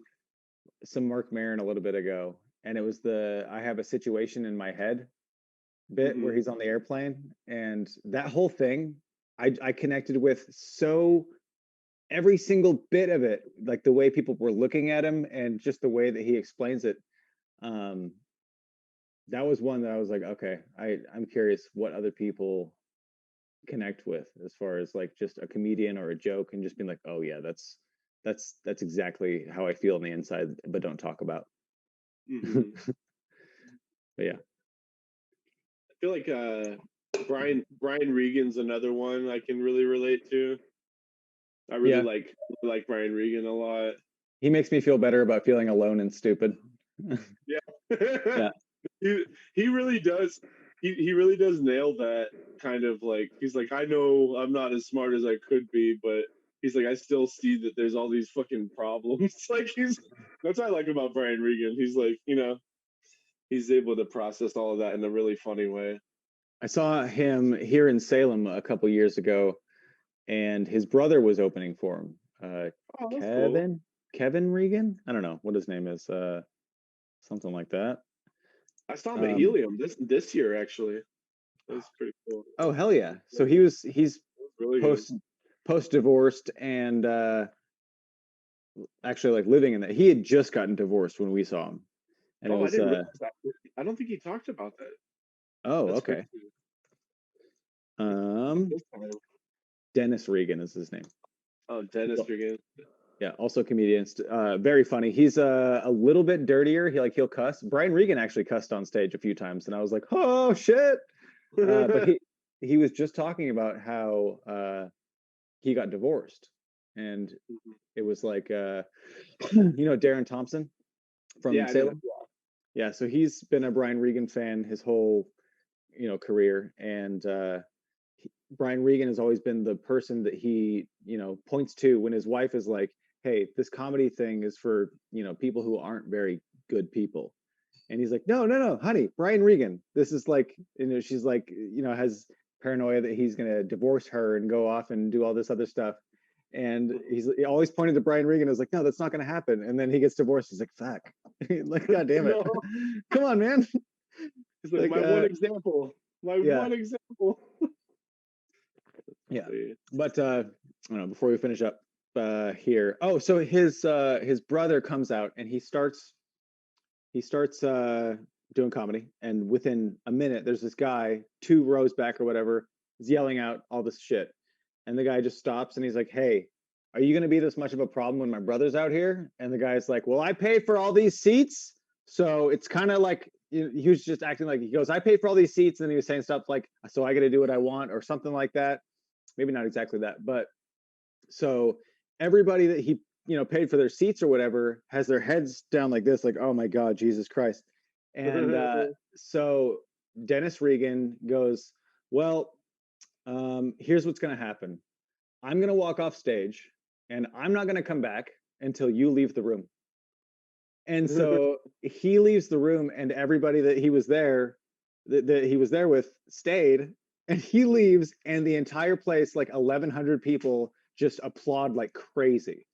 some Mark Maron a little bit ago, and it was the I have a situation in my head bit where Mhm. he's on the airplane, and that whole thing I connected with so every single bit of it, like the way people were looking at him and just the way that he explains it. Um, that was one that I was like, okay, I'm curious what other people connect with as far as like just a comedian or a joke and just being like, oh yeah, that's exactly how I feel on the inside, but don't talk about. Mhm. But yeah, I feel like Brian Regan's another one I can really relate to. I yeah, really like Brian Regan a lot. he makes me feel better about feeling alone and stupid. Yeah. Yeah, He really does he really does nail that kind of like he's like I know I'm not as smart as I could be, but he's like I still see that there's all these fucking problems. Like he's that's what I like about Brian Regan. He's like, you know, he's able to process all of that in a really funny way. I saw him here in Salem a couple years ago, and his brother was opening for him. Oh, that's cool. Kevin Kevin Regan. I don't know what his name is. Something like that. I saw him at Um, Helium this year actually. That was pretty cool. oh hell yeah! Yeah, So he's it was really good. post post divorced and actually like living in that. He had just gotten divorced when we saw him, and it Oh, I was didn't realize that. I don't think he talked about that. oh That's crazy. okay. About Um, this time. Dennis Regan is his name. Oh, Dennis So, again. yeah, also comedian. Very funny. He's a little bit dirtier. He'll cuss. Brian Regan actually cussed on stage a few times, and I was like, oh shit. But he was just talking about how he got divorced, and Mhm. it was like Darren Thompson from Yeah, I know. Salem. Yeah, so he's been a Brian Regan fan his whole career, and Brian Regan has always been the person that he points to when his wife is like, hey, this comedy thing is for people who aren't very good people. And he's like, no, no, no, honey, Brian Regan, this is like, she's like, has paranoia that he's gonna divorce her and go off and do all this other stuff. And he always pointed to Brian Regan. I was like, no, that's not gonna happen. And then he gets divorced. He's like, fuck, like, god damn it, No. come on, man. It's like my one example. My yeah. one example. Yeah, but I don't know. Before we finish up here, oh, so his brother comes out and he starts doing comedy, and within a minute, there's this guy 2 rows back or whatever is yelling out all this shit, and the guy just stops and he's like, "Hey, are you going to be this much of a problem when my brother's out here?" And the guy's like, "Well, I paid for all these seats, so it's kind of like." He was just acting like, he goes, "I paid for all these seats," and he was saying stuff like, "So I got to do what I want," or something like that. Maybe not exactly that, but so everybody that he paid for their seats or whatever has their heads down like this, like, oh my god, Jesus Christ. And so Dennis Regan goes, well, here's what's going to happen. I'm going to walk off stage and I'm not going to come back until you leave the room. And so he leaves the room, and everybody that he was there with stayed, and he leaves, and the entire place, like 1,100 people, just applaud like crazy.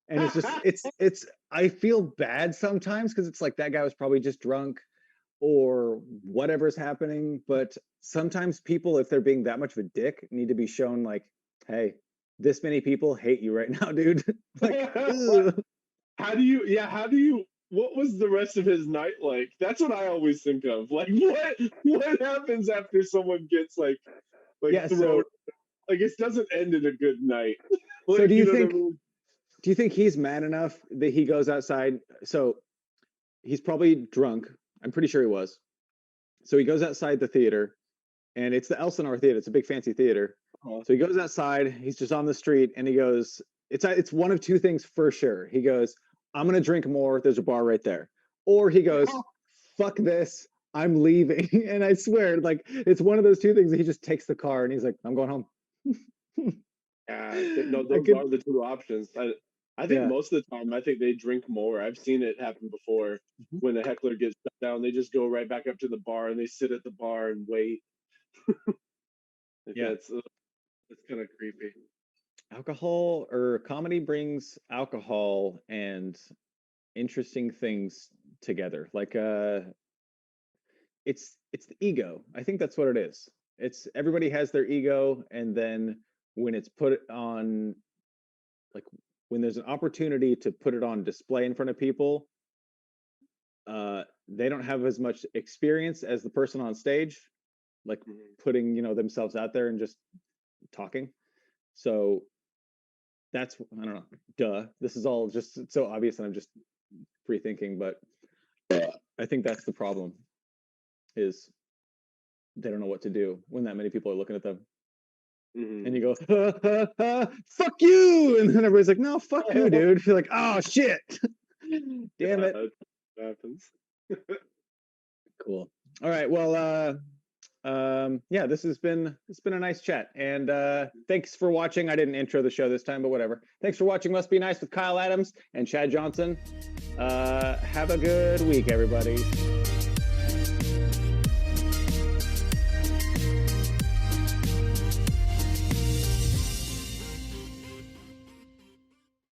And it's just I feel bad sometimes because it's like that guy was probably just drunk or whatever's happening. But sometimes people, if they're being that much of a dick, need to be shown like, hey, this many people hate you right now, dude. Like, how do you what was the rest of his night like? That's what I always think of. Like, what happens after someone gets like yeah, thrown? so like, it doesn't end in a good night. Like, so do you think he's mad enough that he goes outside? So he's probably drunk. I'm pretty sure he was. So he goes outside the theater, and it's the Elsinore Theater. It's a big fancy theater. So he goes outside. He's just on the street, and he goes, it's one of two things for sure. He goes, I'm gonna drink more. There's a bar right there. Or he goes, fuck this, I'm leaving. And I swear, like, it's one of those two things. He just takes the car and he's like, I'm going home. Yeah, no, those are the two options. I think most of the time, I think they drink more. I've seen it happen before. When a heckler gets shut down, they just go right back up to the bar and they sit at the bar and wait. Yeah, it's kind of creepy. Alcohol or comedy brings alcohol and interesting things together. Like it's the ego. I think that's what it is. It's everybody has their ego, and then when it's put on, like, when there's an opportunity to put it on display in front of people, they don't have as much experience as the person on stage, like putting themselves out there and just talking. So that's, I don't know, duh. This is all just so obvious, and I'm just free thinking, but I think that's the problem, is they don't know what to do when that many people are looking at them. And you go, fuck you, and then everybody's like, no, fuck you, dude. You're like, oh shit, damn it. That happens. Cool. All right, well, yeah, it's been a nice chat, and thanks for watching. I didn't intro the show this time, but whatever. Thanks for watching Must Be Nice with Kyle Adams and Chad Johnson. Have a good week, everybody.